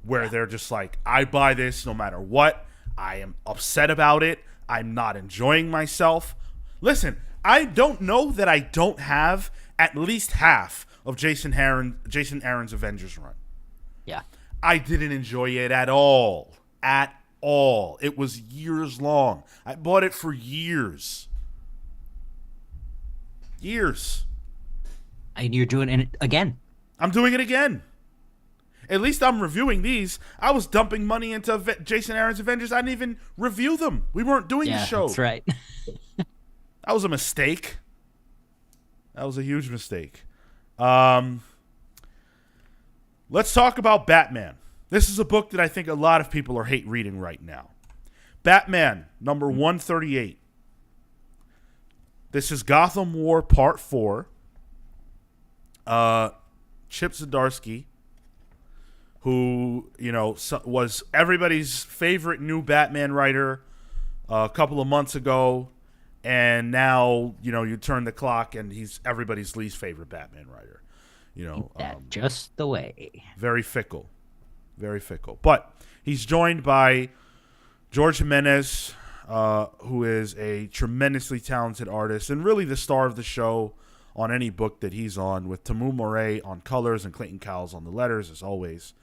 where they're just like, I buy this no matter what. I am upset about it. I'm not enjoying myself. Listen, I don't know that I don't have at least half of Jason Aaron's Avengers run. Yeah. I didn't enjoy it at all. At all. It was years long. I bought it for years. Years. And you're doing it again. I'm doing it again. At least I'm reviewing these. I was dumping money into Jason Aaron's Avengers. I didn't even review them. We weren't doing the show. That's right. That was a mistake. That was a huge mistake. Let's talk about Batman. This is a book that I think a lot of people are hate reading right now. Batman, number 138. This is Gotham War Part 4. Chip Zdarsky, who, was everybody's favorite new Batman writer a couple of months ago, and now, you turn the clock and he's everybody's least favorite Batman writer. Just the way. Very fickle. Very fickle. But he's joined by George Jimenez, who is a tremendously talented artist and really the star of the show on any book that he's on, with Tamu Moret on colors and Clayton Cowles on the letters, as always.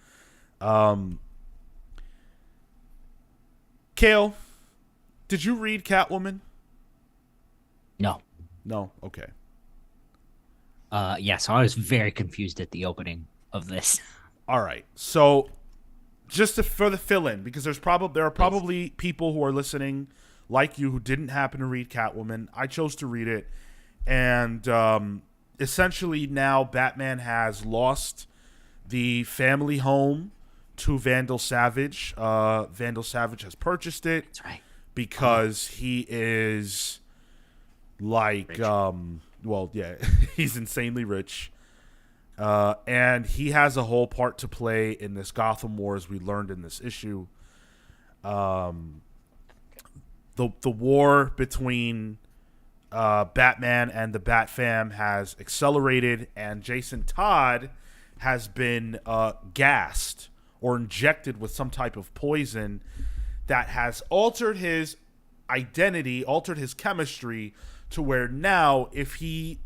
Cale, did you read Catwoman? No. No? Okay. So I was very confused at the opening of this. All right. So just for the fill-in, because there are probably people who are listening like you who didn't happen to read Catwoman. I chose to read it. And essentially now Batman has lost the family home to Vandal Savage. Vandal Savage has purchased it. That's right. Because he is like, he's insanely rich. And he has a whole part to play in this Gotham War, as we learned in this issue. The war between Batman and the Bat Fam has accelerated, and Jason Todd has been gassed or injected with some type of poison that has altered his identity, altered his chemistry, to where now if he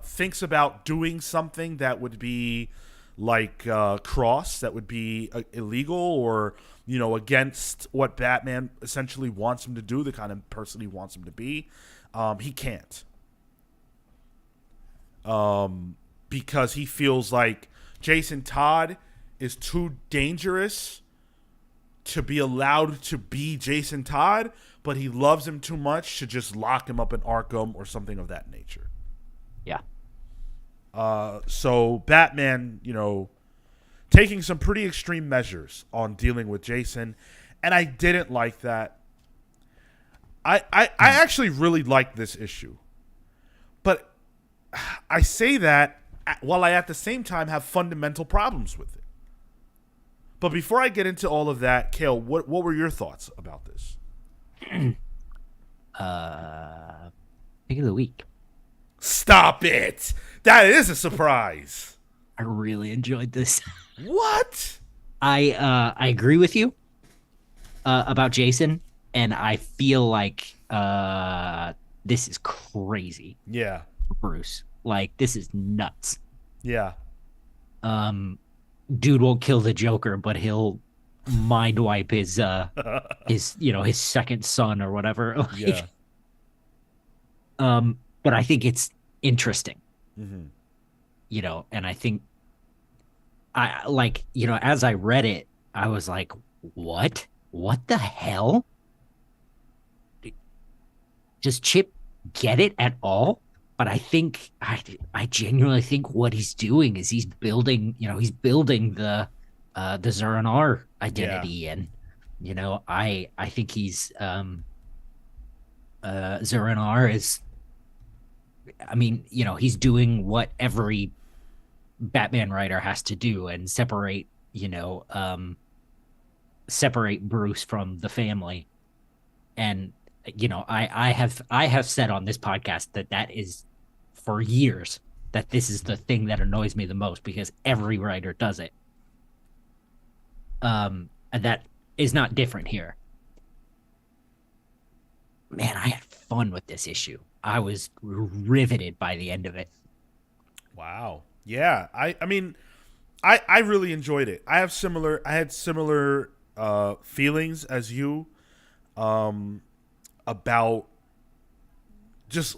thinks about doing something that would be like cross, that would be illegal, or against what Batman essentially wants him to do, the kind of person he wants him to be, he can't, because he feels like Jason Todd is too dangerous to be allowed to be Jason Todd, but he loves him too much to just lock him up in Arkham or something of that nature. Yeah. So Batman, taking some pretty extreme measures on dealing with Jason, and I didn't like that. I actually really liked this issue, but I say that while I at the same time have fundamental problems with it. But before I get into all of that, Cale, what were your thoughts about this? Pick of the week. Stop it! That is a surprise. I really enjoyed this. What? I agree with you about Jason, and I feel like this is crazy. Yeah. Bruce. Like, this is nuts. Yeah. Dude won't kill the Joker, but he'll mind wipe his his second son or whatever. Like, Yeah. But I think it's interesting. Mm-hmm. And I think I like, as I read it, I was like, what? What the hell? Does Chip get it at all? But I think I genuinely think what he's doing is he's building the Zur-En-Arrh identity, and I think he's Zur-En-Arrh is, I mean, he's doing what every Batman writer has to do and separate Bruce from the family. And I have said on this podcast that is for years that this is the thing that annoys me the most, because every writer does it. And that is not different here. Man, I had fun with this issue. I was riveted by the end of it. Wow. Yeah. I mean, I really enjoyed it. I had similar feelings as you about just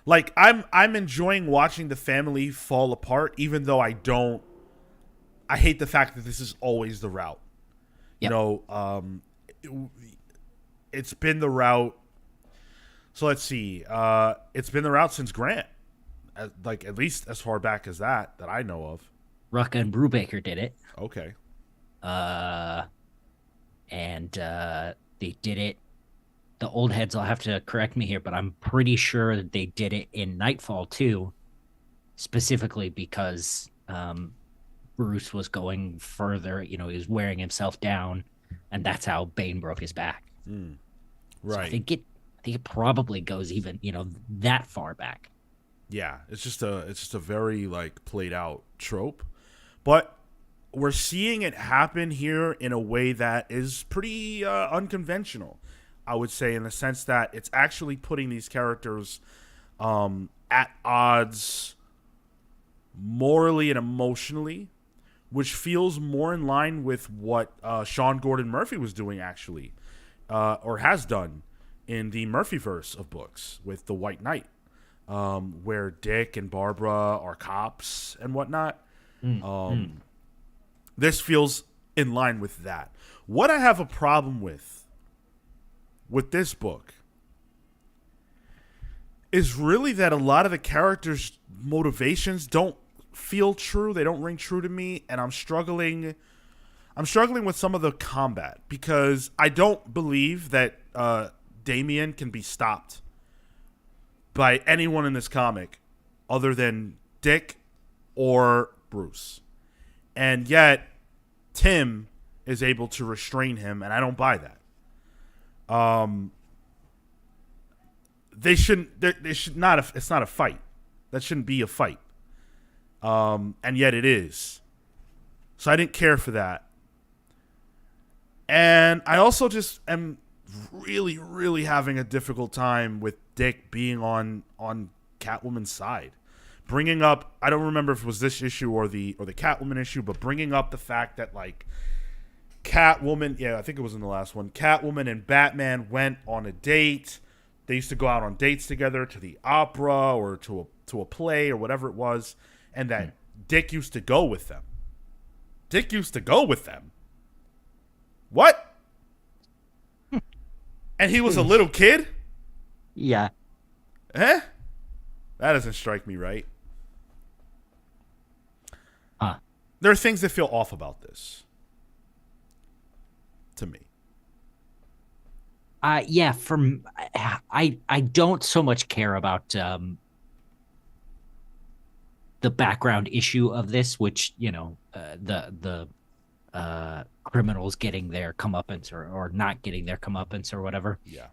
like I'm enjoying watching the family fall apart, even though I hate the fact that this is always the route. Yep. It's been the route. So let's see. It's been the route since Grant, like at least as far back as that I know of. Rucka and Brubaker did it. Okay. And they did it. The old heads will have to correct me here, but I'm pretty sure that they did it in Nightfall too, specifically because Bruce was going further. He was wearing himself down, and that's how Bane broke his back. Right. So I think it probably goes even that far back. Yeah, it's just a very like played out trope, but we're seeing it happen here in a way that is pretty unconventional, I would say, in the sense that it's actually putting these characters at odds morally and emotionally, which feels more in line with what Sean Gordon Murphy was doing actually, or has done in the Murphyverse of books with the White Knight, where Dick and Barbara are cops and whatnot. This feels in line with that. What I have a problem with this book is really that a lot of the characters' motivations don't feel true. They don't ring true to me, and I'm struggling with some of the combat, because I don't believe that Damian can be stopped by anyone in this comic other than Dick or Bruce. And yet Tim is able to restrain him, and I don't buy that. they shouldn't. They should not. It's not a fight. That shouldn't be a fight. And yet it is. So I didn't care for that. And I also just am really, really having a difficult time with Dick being on Catwoman's side. Bringing up, I don't remember if it was this issue or the Catwoman issue, but bringing up the fact that like Catwoman, yeah, I think it was in the last one. Catwoman and Batman went on a date. They used to go out on dates together to the opera or to a play or whatever it was, and that Dick used to go with them. Dick used to go with them. What? And he was a little kid? Yeah. Eh? That doesn't strike me right. Huh. There are things that feel off about this. To me. Yeah, I don't so much care about the background issue of this, which, the criminals getting their comeuppance or not getting their comeuppance or whatever. Yeah.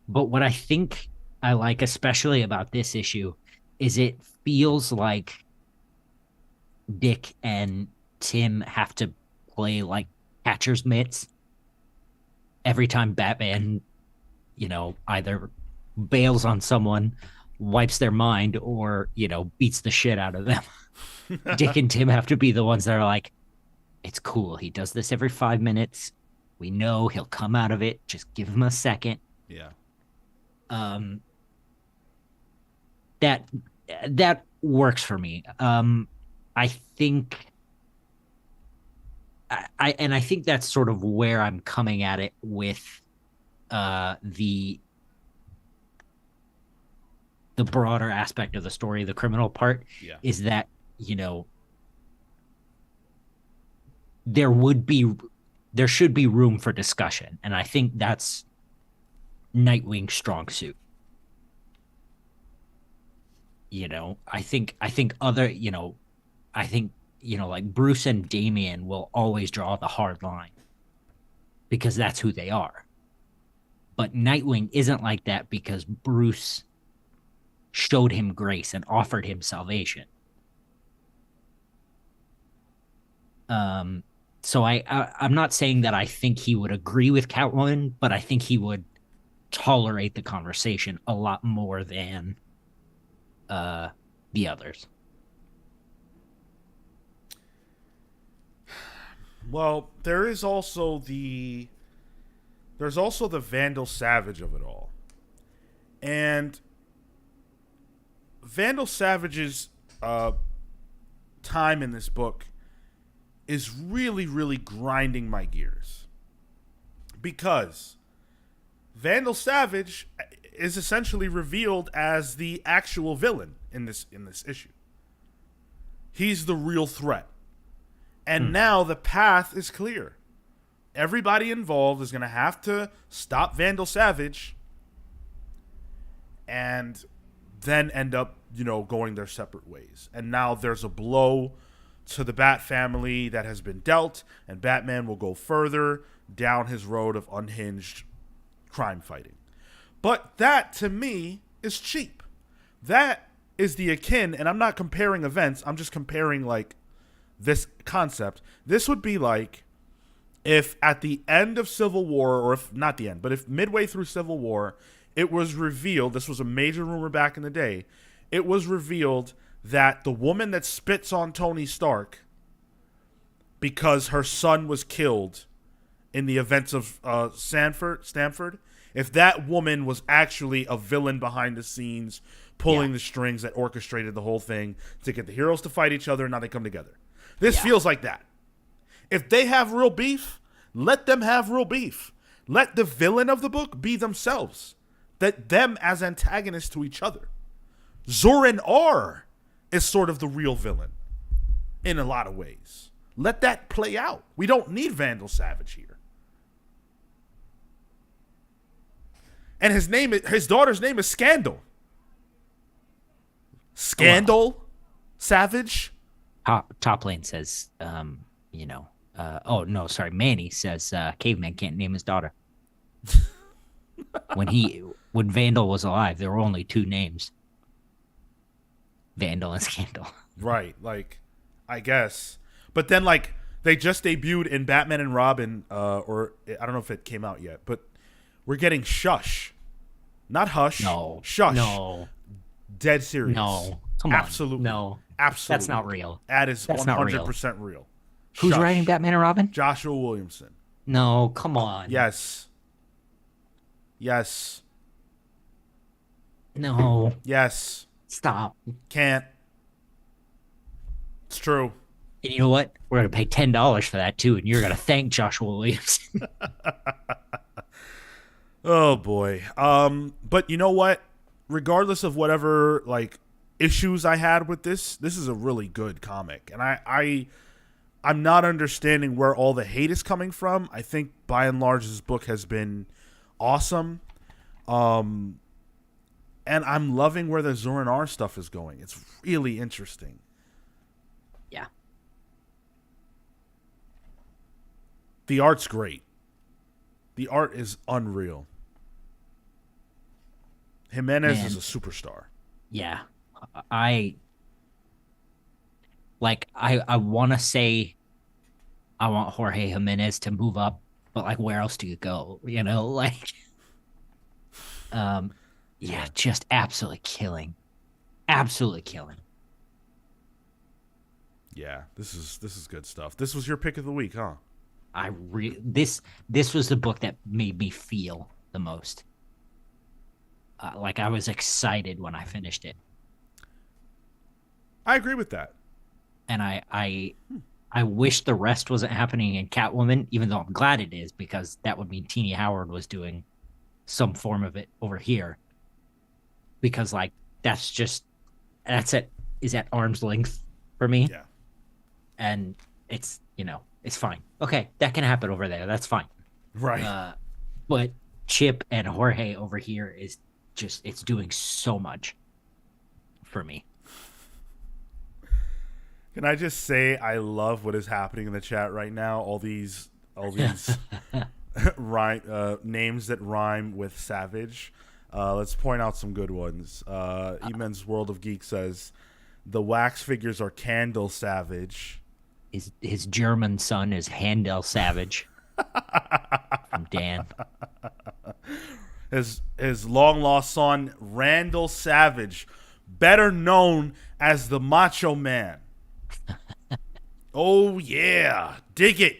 But what I think I like especially about this issue is it feels like Dick and Tim have to play like catcher's mitts every time Batman, either bails on someone, wipes their mind, or, beats the shit out of them. Dick and Tim have to be the ones that are like, it's cool. He does this every 5 minutes. We know he'll come out of it. Just give him a second. Yeah. That works for me. I think I think that's sort of where I'm coming at it with the broader aspect of the story, the criminal part, is that, there should be room for discussion. And I think that's Nightwing's strong suit. I think like Bruce and Damian will always draw the hard line because that's who they are. But Nightwing isn't like that because Bruce showed him grace and offered him salvation. So I'm not saying that I think he would agree with Catwoman, but I think he would tolerate the conversation a lot more than the others. Well, there's also the Vandal Savage of it all. And Vandal Savage's time in this book is really, really grinding my gears. Because Vandal Savage is essentially revealed as the actual villain in this issue. He's the real threat. And now the path is clear. Everybody involved is going to have to stop Vandal Savage and then end up, going their separate ways. And now there's a blow to the Bat family that has been dealt, and Batman will go further down his road of unhinged crime fighting. But that, to me, is cheap. That is the akin, and I'm not comparing events, I'm just comparing, like, this concept. This would be like if at the end of Civil War, or if not the end, but if midway through Civil War, it was revealed, this was a major rumor back in the day, it was revealed that the woman that spits on Tony Stark because her son was killed in the events of Stanford, if that woman was actually a villain behind the scenes, pulling the strings that orchestrated the whole thing to get the heroes to fight each other, and now they come together. This feels like that. If they have real beef, let them have real beef. Let the villain of the book be themselves. Them as antagonists to each other. Zoran R is sort of the real villain in a lot of ways. Let that play out. We don't need Vandal Savage here. And his daughter's name is Scandal. Scandal Savage. Top Lane says, oh no, sorry, Manny says Caveman can't name his daughter. when Vandal was alive, there were only two names: Vandal and Scandal. Right, like, I guess. But then, like, they just debuted in Batman and Robin, or I don't know if it came out yet, but we're getting Shush. Not Hush. No, Shush. no, Dead serious. no. Come on, Absolutely. no, Absolutely. that's not real. That is That's not real. 100% real. Who's Shush. writing Batman and Robin? Joshua Williamson. No, come on. Yes. Yes. No, Yes. stop. Can't. It's true. And you know what? We're gonna pay $10 for that too, and you're gonna thank Joshua Williamson. Oh boy. But you know what? Regardless of whatever like issues I had with this is a really good comic. And I'm not understanding where all the hate is coming from. I think by and large this book has been awesome. And I'm loving where the Zoran stuff is going. It's really interesting. Yeah. The art's great. The art is unreal. Jimenez Man. is a superstar. Yeah. I want to say I want Jorge Jimenez to move up, but like where else do you go? You know, like yeah, just absolutely killing. Absolutely killing. Yeah, this is good stuff. This was your pick of the week, huh? This was the book that made me feel the most. Like I was excited when I finished it. I agree with that. And I wish the rest wasn't happening in Catwoman, even though I'm glad it is, because that would mean Teenie Howard was doing some form of it over here. Because like that's at arm's length for me. Yeah. And it's it's fine. Okay, that can happen over there. That's fine. Right. But Chip and Jorge over here is just it's doing so much for me. Can I just say I love what is happening in the chat right now? All these names that rhyme with Savage. Let's point out some good ones. Eman's World of Geek says the wax figures are Candle Savage. His German son is Handel Savage from Dan. His long lost son Randall Savage, better known as the Macho Man. Oh yeah, dig it.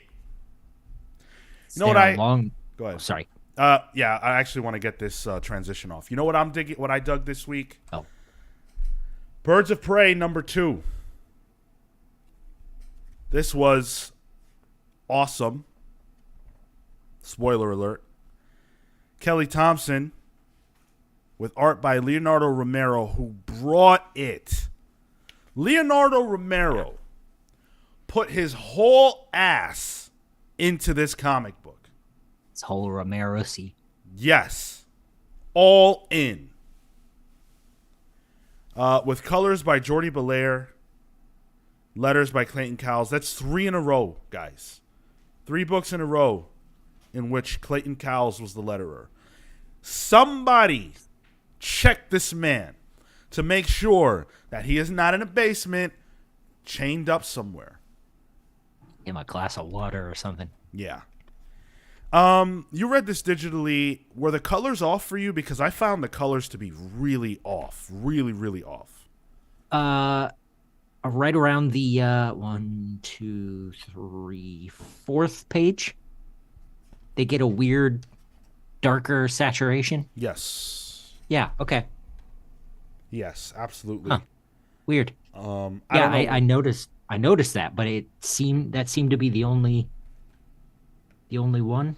You know what Go ahead. Oh, sorry. Yeah, I actually want to get this transition off. You know what I'm digging? What I dug this week? Oh, Birds of Prey #2. This was awesome. Spoiler alert. Kelly Thompson with art by Leonardo Romero, who brought it. Leonardo Romero put his whole ass into this comic book. it's whole Romero-y. Yes. All in. With colors by Jordi Belair, letters by Clayton Cowles. That's 3 in a row, guys. 3 books in a row in which Clayton Cowles was the letterer. Somebody check this man to make sure that he is not in a basement chained up somewhere. Give him a glass of water or something. Yeah. You read this digitally. Were the colors off for you? Because I found the colors to be really off. Really, really off. Right around the 1, 2, 3, 4th page, they get a weird, darker saturation. Yes. Yeah. Okay. Yes, absolutely. Huh. Weird. I noticed that, but it seemed to be the only one.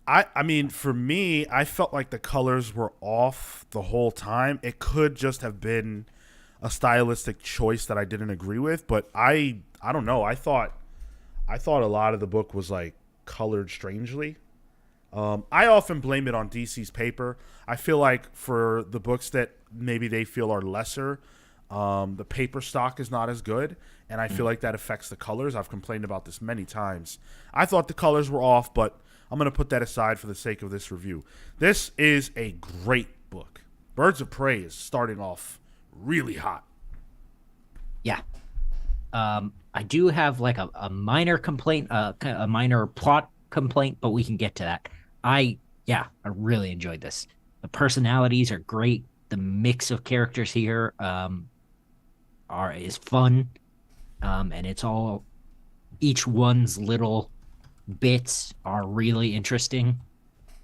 I mean, for me, I felt like the colors were off the whole time. It could just have been a stylistic choice that I didn't agree with, but I don't know. I thought a lot of the book was like colored strangely. I often blame it on DC's paper. I feel like for the books that maybe they feel are lesser, The paper stock is not as good, and I feel like that affects the colors. I've complained about this many times. I thought the colors were off, but I'm going to put that aside for the sake of this review. This is a great book. Birds of Prey is starting off really hot. Yeah. I do have like a minor complaint, a minor plot complaint, but we can get to that. I really enjoyed this. The personalities are great. The mix of characters here are is fun, and it's all each one's little bits are really interesting.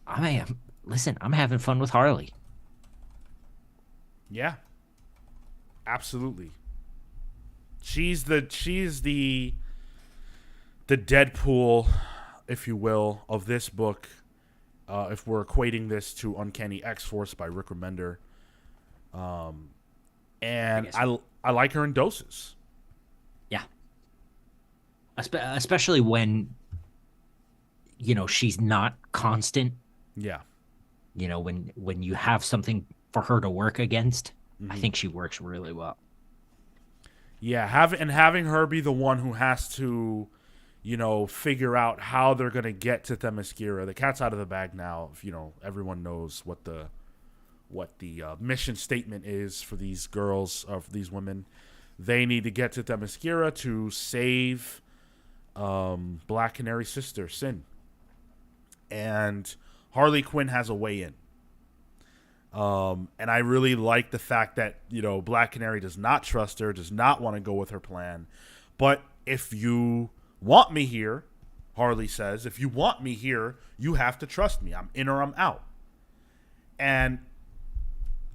I am listen. I'm having fun with Harley. Yeah, absolutely. She's the Deadpool, if you will, of this book. If we're equating this to Uncanny X-Force by Rick Remender, and I like her in doses. Yeah, especially when she's not constant. Yeah. When you have something for her to work against, I Mm-hmm. think she works really well. Yeah, having her be the one who has to, figure out how they're gonna get to Themyscira. The cat's out of the bag now. If everyone knows what the mission statement is for these girls or for these women. They need to get to Themyscira to save Black Canary's sister, Sin, and Harley Quinn has a way in. And I really like the fact that, Black Canary does not trust her, does not want to go with her plan. But if you want me here, Harley says, if you want me here, you have to trust me. I'm in or I'm out. And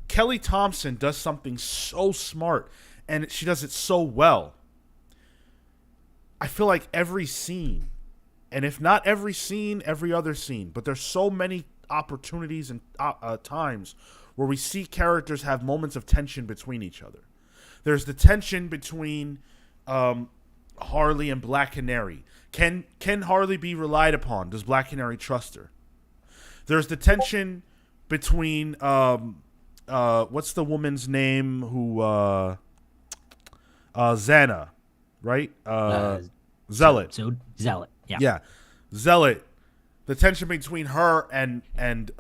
Kelly Thompson does something so smart, and she does it so well. I feel like every scene, and if not every scene, every other scene, but there's so many opportunities and times where we see characters have moments of tension between each other. There's the tension between Harley and Black Canary. Can Harley be relied upon? Does Black Canary trust her? There's the tension between what's the woman's name who Xana, right? Zealot. So Zealot, yeah. Yeah, Zealot. The tension between her and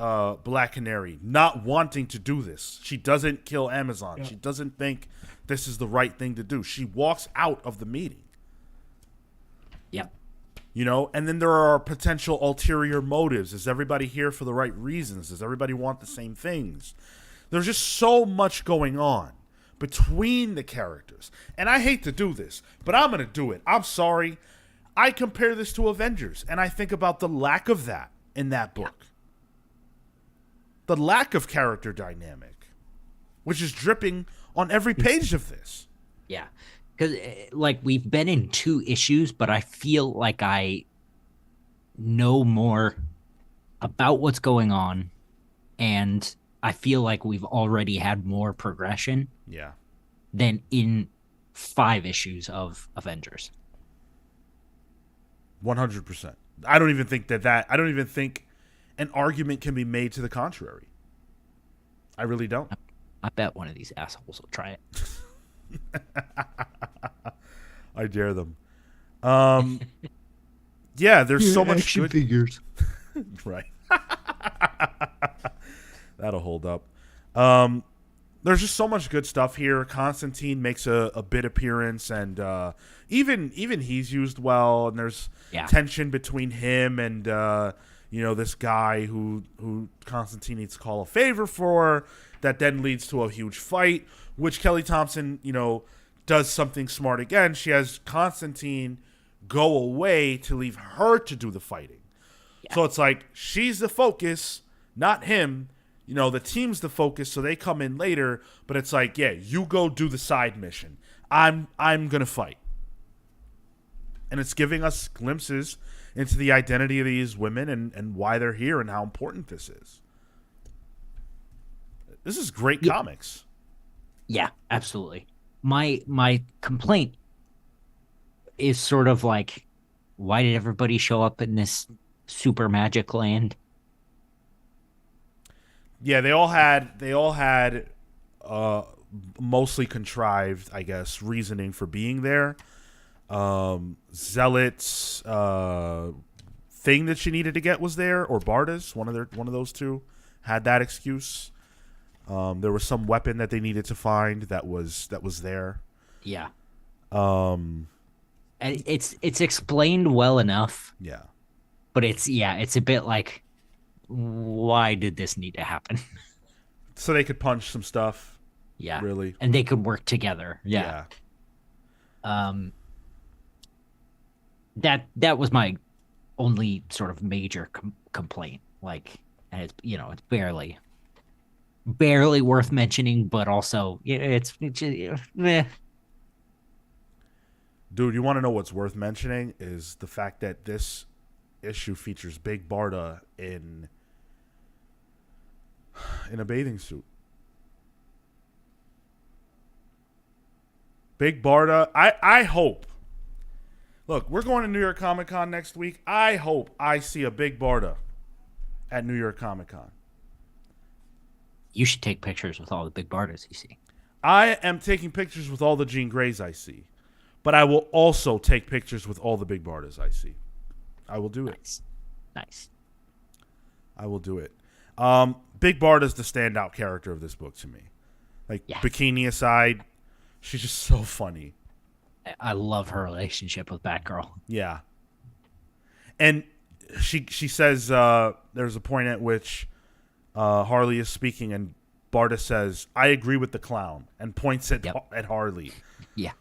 Black Canary not wanting to do this. She doesn't kill Amazon. Yeah. She doesn't think this is the right thing to do. She walks out of the meeting. Yep. And then there are potential ulterior motives. Is everybody here for the right reasons? Does everybody want the same things? There's just so much going on between the characters. And I hate to do this, but I'm going to do it. I'm sorry. I compare this to Avengers, and I think about the lack of that in that book. The lack of character dynamic, which is dripping on every page of this. Yeah. Because, we've been in 2 issues, but I feel like I know more about what's going on, and I feel like we've already had more progression than in 5 issues of Avengers. 100%. I don't even think an argument can be made to the contrary. I really don't. I bet one of these assholes will try it. I dare them. Yeah, there's so much action good figures. Right. That'll hold up. There's just so much good stuff here. Constantine makes a bit appearance, and even he's used well. And there's tension between him and this guy who Constantine needs to call a favor for. That then leads to a huge fight, which Kelly Thompson does something smart again. She has Constantine go away to leave her to do the fighting. Yeah. So it's like she's the focus, not him. The team's the focus, so they come in later. But it's like, yeah, you go do the side mission. I'm gonna fight, and it's giving us glimpses into the identity of these women and why they're here and how important this is. This is great comics. Yeah, absolutely. My complaint is sort of like, why did everybody show up in this super magic land? Yeah, they all had mostly contrived, I guess, reasoning for being there. Zealot's thing that she needed to get was there, or Barda's, one of those two had that excuse. There was some weapon that they needed to find that was there. Yeah. Um, And it's explained well enough, yeah. but it's a bit like, why did this need to happen? So they could punch some stuff. Yeah. Really. And they could work together. Yeah. That was my only sort of major complaint. Like, and it's it's barely worth mentioning, but also it's meh. Dude, you want to know what's worth mentioning is the fact that this issue features Big Barda in a bathing suit. Big Barda. I hope. Look, we're going to New York Comic Con next week. I hope I see a Big Barda at New York Comic Con. You should take pictures with all the Big Bardas you see. I am taking pictures with all the Jean Greys I see. But I will also take pictures with all the Big Bardas I see. I will do it. Nice. I will do it. Big Barda's the standout character of this book to me. Like, bikini aside, she's just so funny. I love her relationship with Batgirl. Yeah. And she says there's a point at which Harley is speaking and Barda says, "I agree with the clown," and points at Harley. Yeah.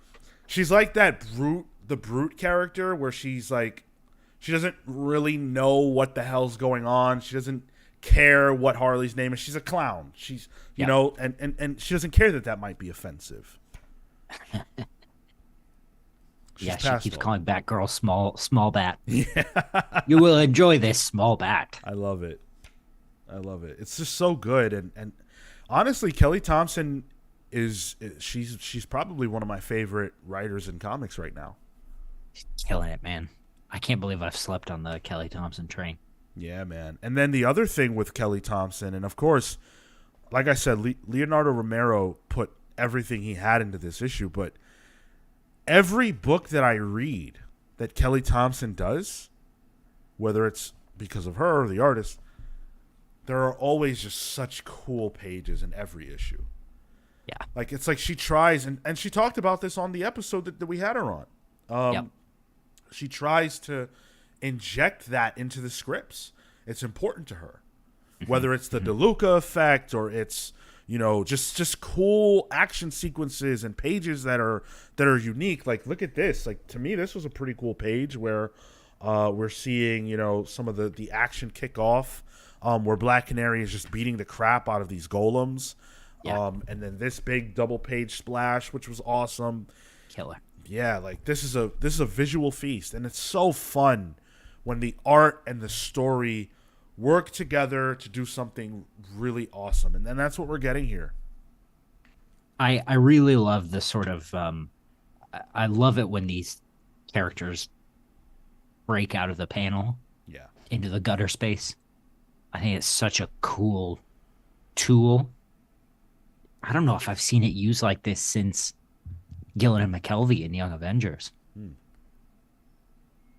She's like the brute character where she's like, she doesn't really know what the hell's going on. She doesn't care what Harley's name is. She's a clown. She's, you know, and she doesn't care that might be offensive. She keeps calling Batgirl small bat. Yeah. You will enjoy this small bat. I love it. It's just so good. And honestly, Kelly Thompson she's probably one of my favorite writers in comics right now. She's killing it, man. I can't believe I've slept on the Kelly Thompson train. Yeah, man. And then the other thing with Kelly Thompson, and of course, like I said, Leonardo Romero put everything he had into this issue, but every book that I read that Kelly Thompson does, whether it's because of her or the artist, there are always just such cool pages in every issue. Yeah. Like, it's like she tries, and she talked about this on the episode that we had her on. She tries to inject that into the scripts. It's important to her. Whether it's the DeLuca effect or it's, you know, just cool action sequences and pages that are unique. Like, look at this. Like, to me, this was a pretty cool page where we're seeing, you know, some of the action kick off, where Black Canary is just beating the crap out of these golems. Yeah. And then this big double page splash, which was awesome. Killer. Yeah, like this is a visual feast, and it's so fun when the art and the story work together to do something really awesome. And then that's what we're getting here. I really love the sort of I love it when these characters break out of the panel into the gutter space. I think it's such a cool tool. I don't know if I've seen it used like this since Gillen and McKelvey in Young Avengers.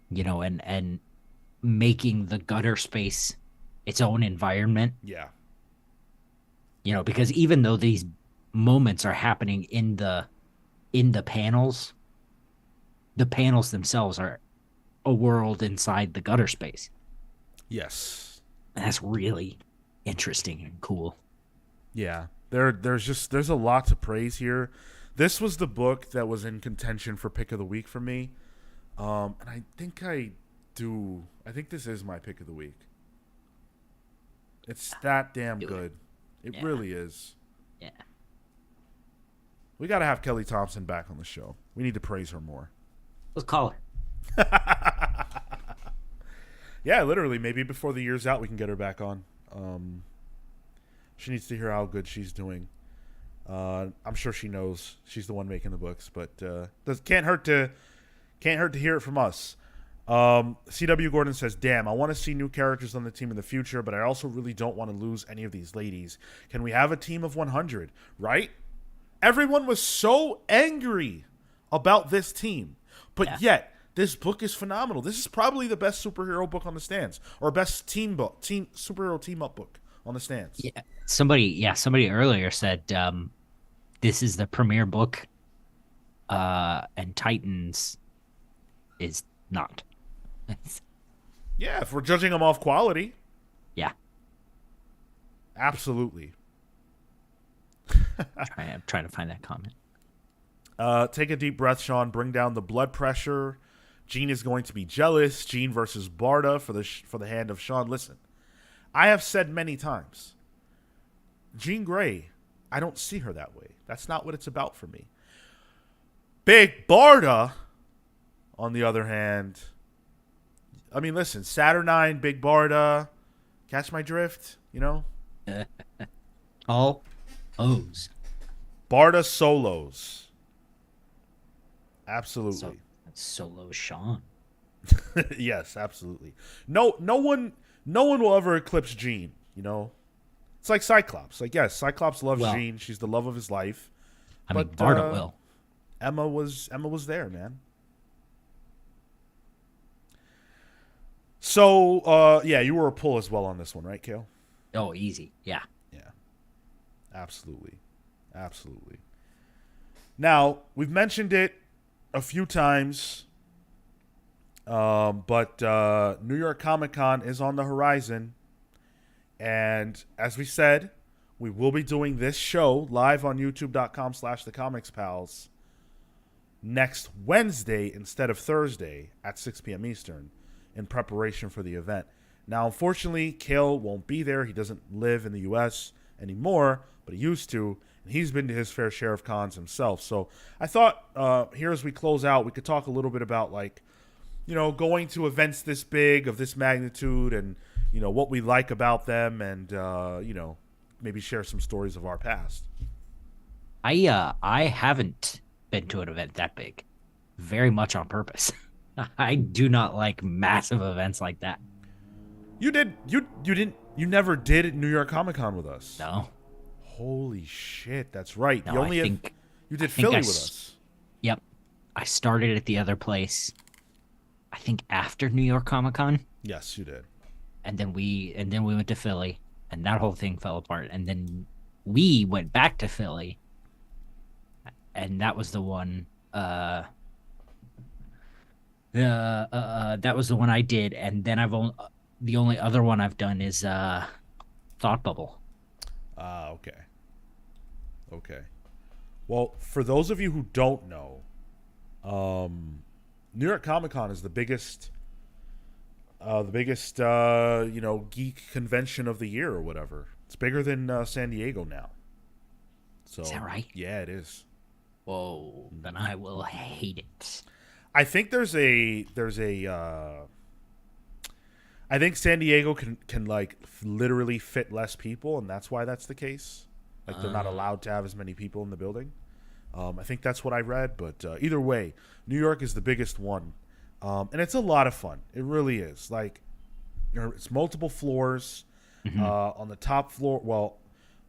You know, and making the gutter space its own environment. Yeah. You know, because even though these moments are happening in the panels themselves are a world inside the gutter space. Yes. And that's really interesting and cool. Yeah. There's a lot to praise here. This was the book that was in contention for pick of the week for me. And I think this is my pick of the week. It's that damn good. It really is. Yeah. We got to have Kelly Thompson back on the show. We need to praise her more. Let's call her. Yeah, literally. Maybe before the year's out, we can get her back on. She needs to hear how good she's doing. I'm sure she knows she's the one making the books, but can't hurt to hear it from us. C.W. Gordon says, "Damn, I want to see new characters on the team in the future, but I also really don't want to lose any of these ladies. Can we have a team of 100? Right? Everyone was so angry about this team, Yeah. but yet this book is phenomenal. This is probably the best superhero book on the stands, or best team superhero team up book on the stands. Yeah. Somebody earlier said this is the premier book, and Titans is not. Yeah, if we're judging them off quality, Yeah. absolutely. I'm trying to find that comment. Take a deep breath, Sean. Bring down the blood pressure. Gene is going to be jealous. Gene versus Barda for the hand of Sean. Listen, I have said many times, Jean Grey, I don't see her that way. That's not what it's about for me. Big Barda, on the other hand, I mean, listen, Saturnine, Big Barda, catch my drift, you know? All O's. Barda solos. So Absolutely. that's Solo Sean. Yes, absolutely. No one will ever eclipse Jean, you know? It's like Cyclops. Like, yes, Cyclops loves Well, Jean. She's the love of his life. I mean, But Barda will. Emma was there, man. So, yeah, you were a pull as well on this one, right, Kale? Oh, easy. Yeah. Yeah, absolutely. Absolutely. Now, we've mentioned it a few times, but New York Comic Con is on the horizon. And as we said, we will be doing this show live on youtube.com/the Comics Pals next Wednesday instead of Thursday at 6 p.m. Eastern in preparation for the event. Now, unfortunately, Cale won't be there. He doesn't live in the U.S. anymore, but he used to, and he's been to his fair share of cons himself. So I thought here as we close out, we could talk a little bit about, like, you know, going to events this big, of this magnitude, and, you know, what we like about them, and, you know, maybe share some stories of our past. I haven't been to an event that big, very much on purpose. I do not like massive events like that. You never did New York Comic Con with us. No, Holy shit, that's right. no. You only you did Philly with us. Yep, I started at the other place. I think after New York Comic Con, Yes, you did. and then we went to Philly, and that whole thing fell apart. And then we went back to Philly, and that was the one. That was the one I did, and then the only other one I've done is Thought Bubble. Ah, okay. Okay. Well, for those of you who don't know, New York Comic Con is the biggest you know, geek convention of the year or whatever. It's bigger than San Diego now. So Is that right? Yeah, it is. Whoa, then I will hate it. I think I think San Diego can like literally fit less people, and that's why that's the case. Like, they're not allowed to have as many people in the building. I think that's what I read, but either way, New York is the biggest one, and it's a lot of fun. It really is. Like, it's multiple floors. On the top floor, well,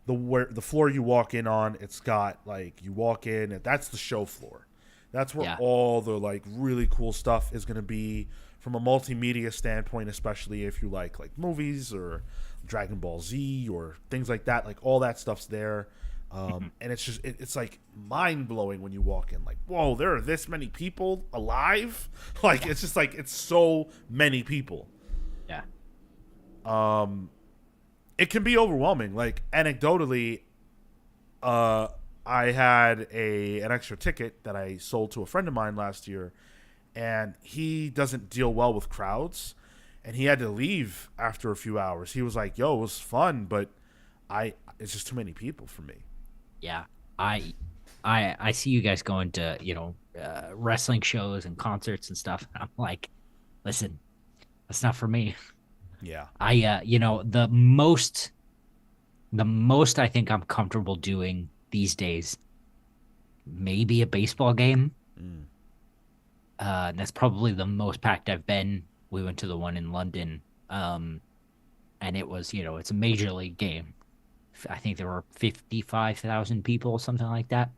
the floor you walk in on, it's got, like, you walk in, and that's the show floor. That's where all the, like, really cool stuff is going to be from a multimedia standpoint, especially if you like movies or Dragon Ball Z or things like that. Like, all that stuff's there. And it's just, it's like mind blowing when you walk in. Like, whoa, there are this many people alive. Like, it's just like, it's so many people. Yeah. It can be overwhelming. Like, anecdotally, I had an extra ticket that I sold to a friend of mine last year, and he doesn't deal well with crowds, and he had to leave after a few hours. He was like, "Yo, it was fun, but it's just too many people for me." Yeah. I see you guys going to, wrestling shows and concerts and stuff. And I'm like, listen, that's not for me. Yeah. The most I think I'm comfortable doing these days, maybe a baseball game. That's probably the most packed I've been. We went to the one in London, and it was, it's a major league game. I think there were 55,000 people, something like that.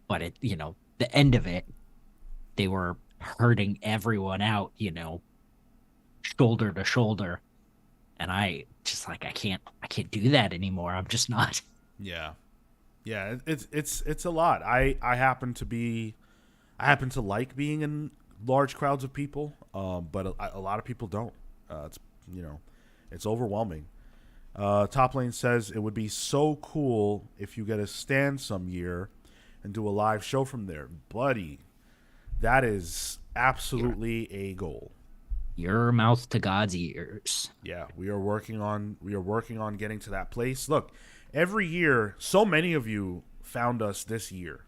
But the end of it, they were hurting everyone out, shoulder to shoulder. And I just like I can't do that anymore. I'm just not. Yeah. Yeah, it's a lot. I happen to like being in large crowds of people, but a lot of people don't. It's you know, it's overwhelming. Top Lane says it would be so cool if you get a stand some year and do a live show from there, buddy. That is Your absolutely a goal. your mouth to God's ears. Yeah, we are working on getting to that place. Look, every year, so many of you found us this year.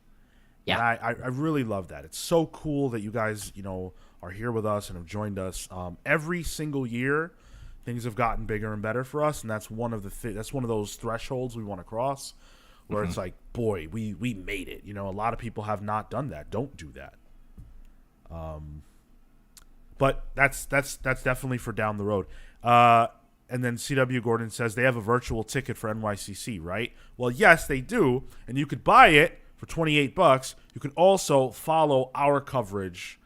And Yeah. I really love that. It's so cool that you guys, are here with us and have joined us. Every single year, things have gotten bigger and better for us, and that's one of that's one of those thresholds we want to cross, where Hmm. it's like, boy, we made it. A lot of people have not done that. Don't do that. But that's definitely for down the road. And then CW Gordon says they have a virtual ticket for NYCC, right? Well, yes, they do, and you could buy it for $28. You can also follow our coverage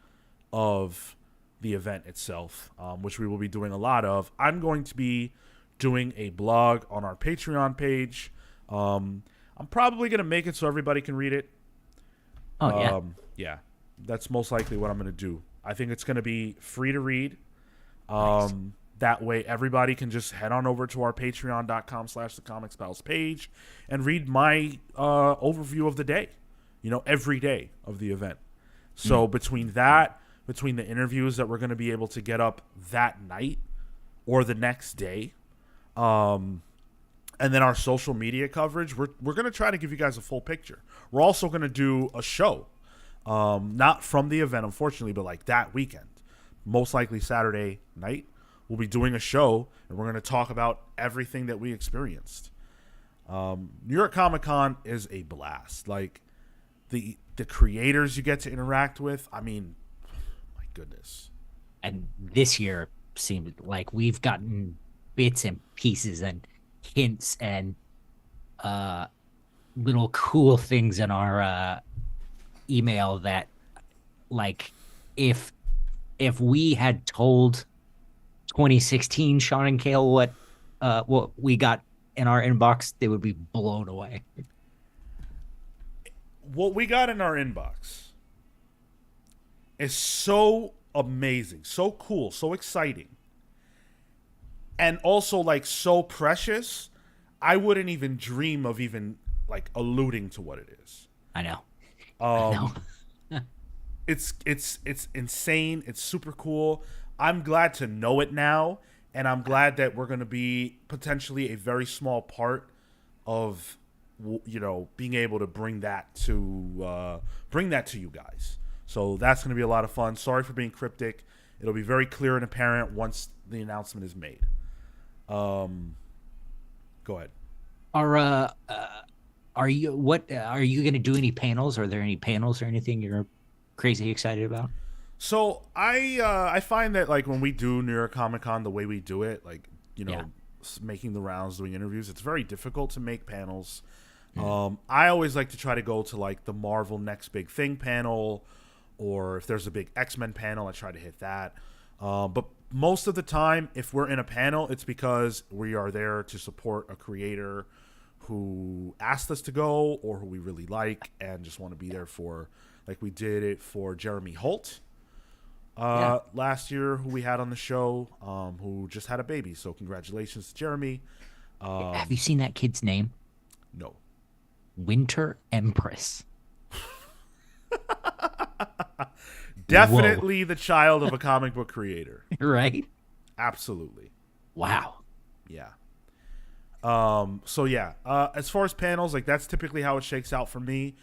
of the event itself, which we will be doing a lot of. I'm going to be doing a blog on our Patreon page. I'm probably going to make it so everybody can read it. Oh yeah. Yeah, that's most likely what I'm going to do. I think it's going to be free to read. Nice. That way, everybody can just head on over to our patreon.com/the Comics Pals page and read my overview of the day, every day of the event. So between the interviews that we're going to be able to get up that night or the next day, and then our social media coverage, we're going to try to give you guys a full picture. We're also going to do a show, not from the event, unfortunately, but like that weekend, most likely Saturday night. We'll be doing a show, and we're going to talk about everything that we experienced. New York Comic Con is a blast. Like the creators you get to interact with. I mean, my goodness. And this year seemed like we've gotten bits and pieces and hints and uh little cool things in our email that, like, if we had told 2016 Sean and Cale what we got in our inbox, they would be blown away. What we got in our inbox is so amazing, so cool, so exciting, and also like so precious. I wouldn't even dream of even like alluding to what it is. I know. I know. Um, it's insane. It's super cool. I'm glad to know it now, and I'm glad that we're going to be potentially a very small part of being able to bring that to you guys. So that's going to be a lot of fun. Sorry for being cryptic. It'll be very clear and apparent once the announcement is made. Go ahead. Are are you going to do any panels? Are there any panels or anything you're crazy excited about? So I find that like when we do New York Comic Con the way we do it, like Yeah. making the rounds, doing interviews, it's very difficult to make panels. Mm. I always like to try to go to like the Marvel Next Big Thing panel, or if there's a big X-Men panel, I try to hit that. But most of the time, if we're in a panel, it's because we are there to support a creator who asked us to go or who we really like and just want to be there for. Like we did it for Jeremy Holt Yeah. last year, who we had on the show, who just had a baby. So congratulations to Jeremy. Have you seen that kid's name? No. Winter Empress. Whoa. Definitely the child of a comic book creator. Right? Absolutely. Wow. Yeah. So yeah, as far as panels, like that's typically how it shakes out for me.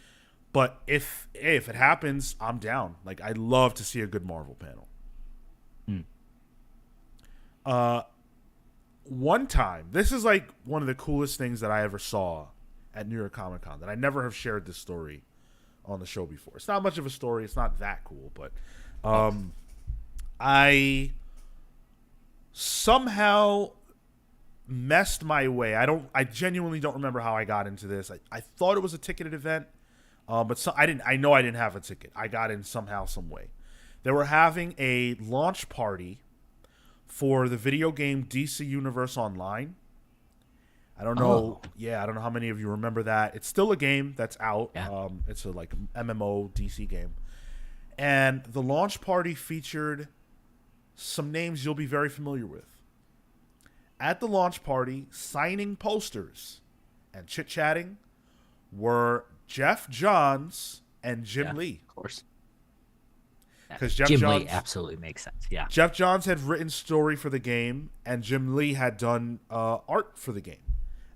But if it happens, I'm down. Like I love to see a good Marvel panel. Mm. One time, this is like one of the coolest things that I ever saw at New York Comic Con, that I never have shared this story on the show before. It's not much of a story. It's not that cool, but I somehow messed my way. I genuinely don't remember how I got into this. I thought it was a ticketed event. But so I didn't. I know I didn't have a ticket. I got in somehow, some way. They were having a launch party for the video game DC Universe Online. I don't know. Oh, Yeah, I don't know how many of you remember that. It's still a game that's out. yeah. It's a like MMO DC game, and the launch party featured some names you'll be very familiar with. At the launch party, signing posters and chit chatting were Jeff Johns and Yeah, Jim Lee. of course. Yeah. Because Jeff Jim Lee Johns absolutely makes sense. Yeah. Jeff Johns had written story for the game, and Jim Lee had done art for the game,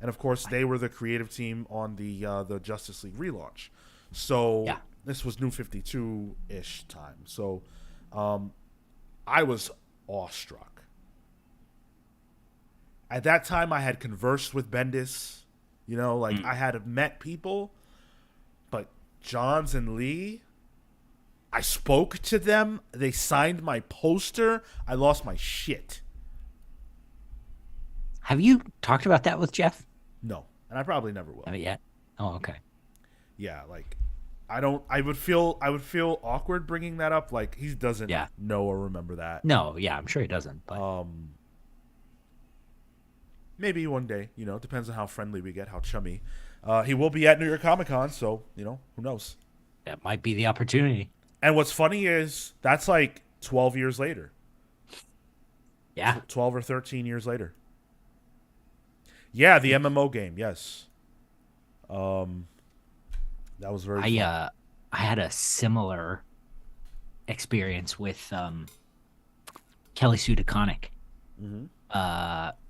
and of course they were the creative team on the Justice League relaunch. So Yeah. this was New 52 ish time. So I was awestruck. At that time, I had conversed with Bendis. Like I had met people, but Johns and Lee, I spoke to them. They signed my poster. I lost my shit. Have you talked about that with Jeff? No, and I probably never will. Haven't yet. Oh, okay. Yeah, like I don't. I would feel awkward bringing that up. Like he doesn't Yeah. know or remember that. No, yeah, I'm sure he doesn't. But Maybe one day. Depends on how friendly we get, how chummy. He will be at New York Comic Con, so who knows. that might be the opportunity. And what's funny is that's like 12 years later. Yeah. 12 or 13 years later. Yeah, the MMO game. Yes. That was very fun. I had a similar experience with Kelly Sue DeConnick. Mm-hmm.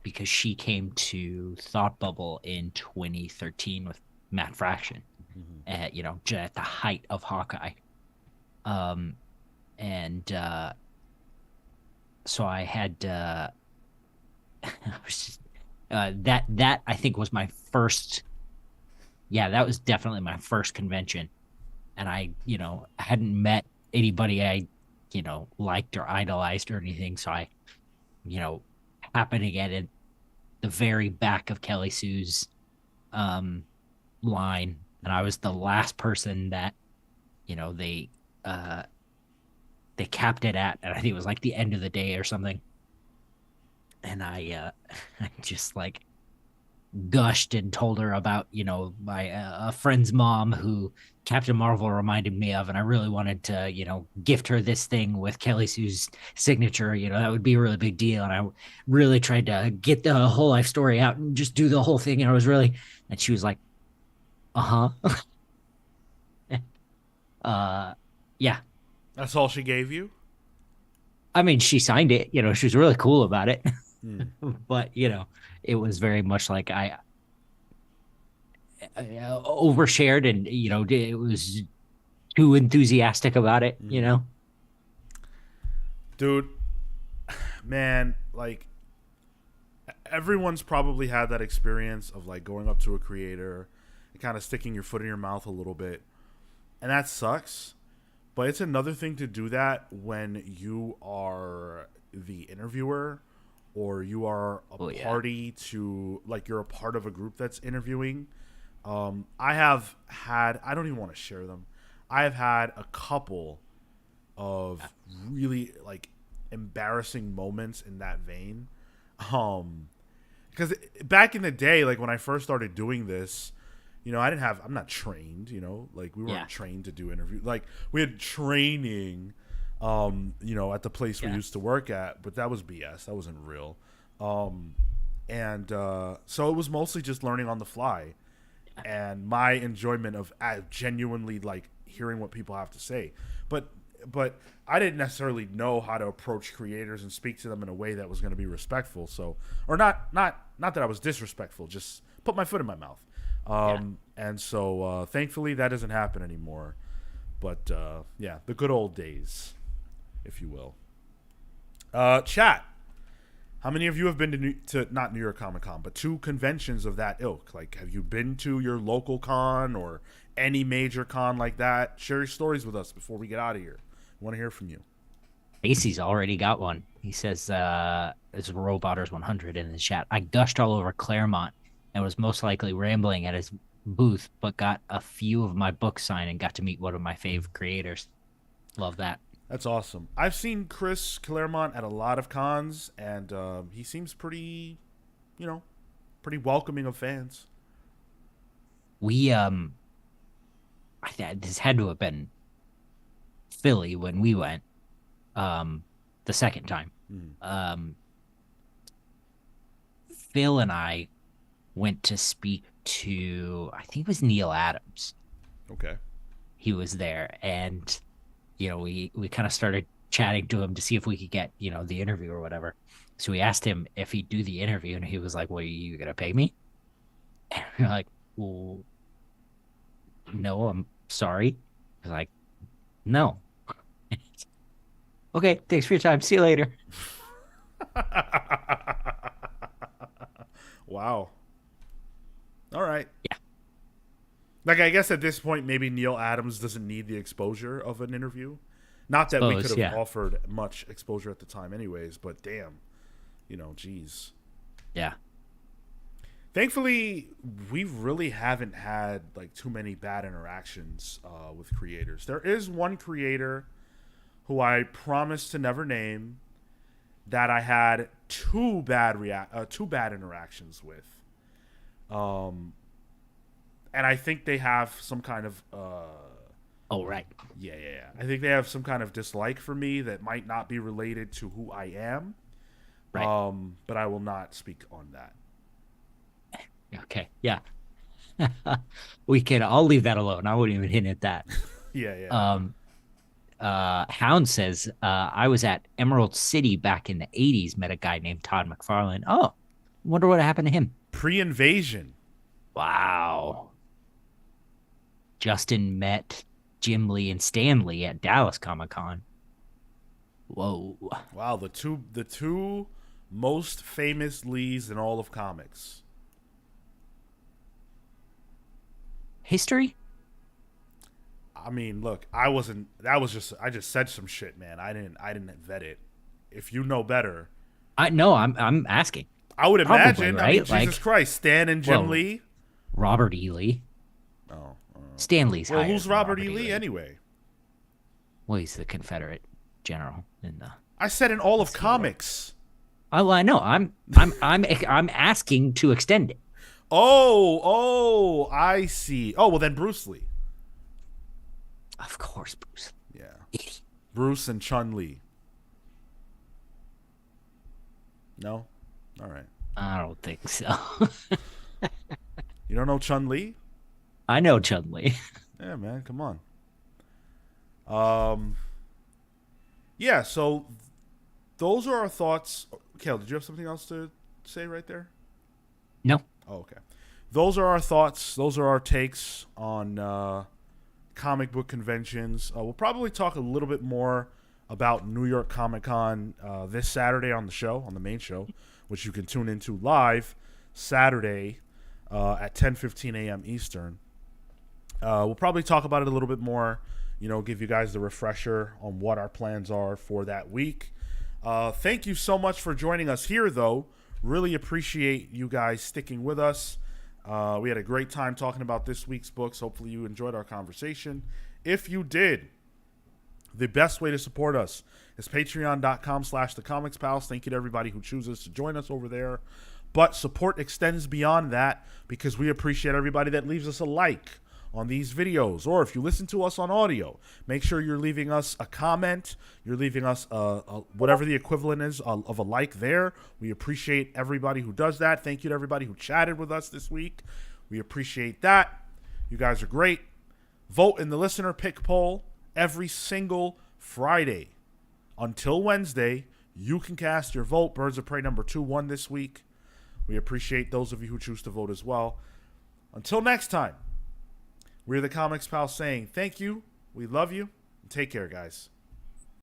Because she came to Thought Bubble in 2013 with Matt Fraction, at at the height of Hawkeye, and so I had I was just, that I think was my first. Yeah, that was definitely my first convention, and I hadn't met anybody I liked or idolized or anything, so I happened to get in the very back of Kelly Sue's line, and I was the last person that they capped it at, and I think it was like the end of the day or something, and I I just like gushed and told her about my a friend's mom who Captain Marvel reminded me of, and I really wanted to gift her this thing with Kelly Sue's signature. That would be a really big deal, and I really tried to get the whole life story out and just do the whole thing. And I was really, and she was like, "Uh huh." Yeah. That's all she gave you? I mean, she signed it. She was really cool about it. Hmm. But it was very much like I overshared, and it was too enthusiastic about it. Dude, man, like everyone's probably had that experience of like going up to a creator and kind of sticking your foot in your mouth a little bit. And that sucks. But it's another thing to do that when you are the interviewer or you are a party to, like, you're a part of a group that's interviewing. I have had, I don't even want to share them. I have had a couple of really, like, embarrassing moments in that vein. Because back in the day, like, when I first started doing this, I'm not trained, like, we weren't trained to do interviews. Like, we had training, at the place we used to work at, but that was BS. That wasn't real. And so it was mostly just learning on the fly and my enjoyment of genuinely, like, hearing what people have to say. But I didn't necessarily know how to approach creators and speak to them in a way that was going to be respectful. So, or not that I was disrespectful, just put my foot in my mouth. And so, thankfully that doesn't happen anymore, but, the good old days, if you will. Chat, how many of you have been to not New York Comic Con, but to conventions of that ilk? Like, have you been to your local con or any major con like that? Share your stories with us before we get out of here. I want to hear from you. Casey's already got one. He says, it's Robotters 100 in the chat. I gushed all over Claremont and was most likely rambling at his booth, but got a few of my books signed and got to meet one of my fave creators. Love that. That's awesome. I've seen Chris Claremont at a lot of cons, and he seems pretty, you know, pretty welcoming of fans. We this had to have been Philly when we went the second time. Mm. Um Phil and I went to speak to, I think it was Neil Adams. Okay. He was there, and we kind of started chatting to him to see if we could get the interview or whatever. So we asked him if he'd do the interview, and he was like, "Well, are you gonna pay me?" And we're like, "Well, no, I'm sorry." He's like, "No." Okay, thanks for your time. See you later. Wow. All right. Yeah, Like, I guess at this point, maybe Neil Adams doesn't need the exposure of an interview. Not that we could have yeah, offered much exposure at the time, anyways. But damn, geez. yeah. Thankfully, we really haven't had like too many bad interactions with creators. There is one creator who I promise to never name that I had two bad interactions with. And I think they have some kind of Oh, right, yeah. I think they have some kind of dislike for me that might not be related to who I am. right. But I will not speak on that. Okay, yeah. We can. I'll leave that alone. I wouldn't even hint at that. Yeah. Um, Hound says, I was at Emerald City back in the 80s, met a guy named Todd McFarlane. Oh, wonder what happened to him. Pre-invasion. Wow. Justin met Jim Lee and Stan Lee at Dallas Comic Con. Whoa. Wow, the two most famous Lees in all of comics. History? I mean, look, I wasn't. That was just. I just said some shit, man. I didn't vet it. If you know better, I no, I'm asking. I would Probably, imagine. I mean, right? Jesus Christ, Stan and Jim Well, Lee. Robert E. Lee. Oh, Stan Lee's well, higher who's than Robert E. Lee anyway? Well, he's the Confederate general in the I said in all of Civil War. comics. Oh, I know. I'm asking to extend it. Oh, I see. Oh, well then Bruce Lee. Of course, Bruce. Yeah, Idiot. Bruce and Chun Li. No, all right. I don't think so. You don't know Chun Li? I know Chun Li. Yeah, man, come on. Yeah. So those are our thoughts. Cale, did you have something else to say right there? No. Oh, okay. Those are our thoughts. Those are our takes on comic book conventions. We'll probably talk a little bit more about New York Comic Con this Saturday on the show, on the main show, which you can tune into live Saturday at 10:15 a.m. Eastern. We'll probably talk about it a little bit more, give you guys the refresher on what our plans are for that week. Thank you so much for joining us here, though. Really appreciate you guys sticking with us. We had a great time talking about this week's books. Hopefully you enjoyed our conversation. If you did, the best way to support us is patreon.com/thecomicspals. Thank you to everybody who chooses to join us over there. But support extends beyond that because we appreciate everybody that leaves us a like on these videos. Or if you listen to us on audio, make sure you're leaving us a comment. You're leaving us whatever the equivalent is of a like there. We appreciate everybody who does that. Thank you to everybody who chatted with us this week. We appreciate that. You guys are great. Vote in the listener pick poll every single Friday. Until Wednesday, you can cast your vote. Birds of Prey number 2 won this week. We appreciate those of you who choose to vote as well. Until next time, we're the Comics Pals saying thank you, we love you, and take care, guys.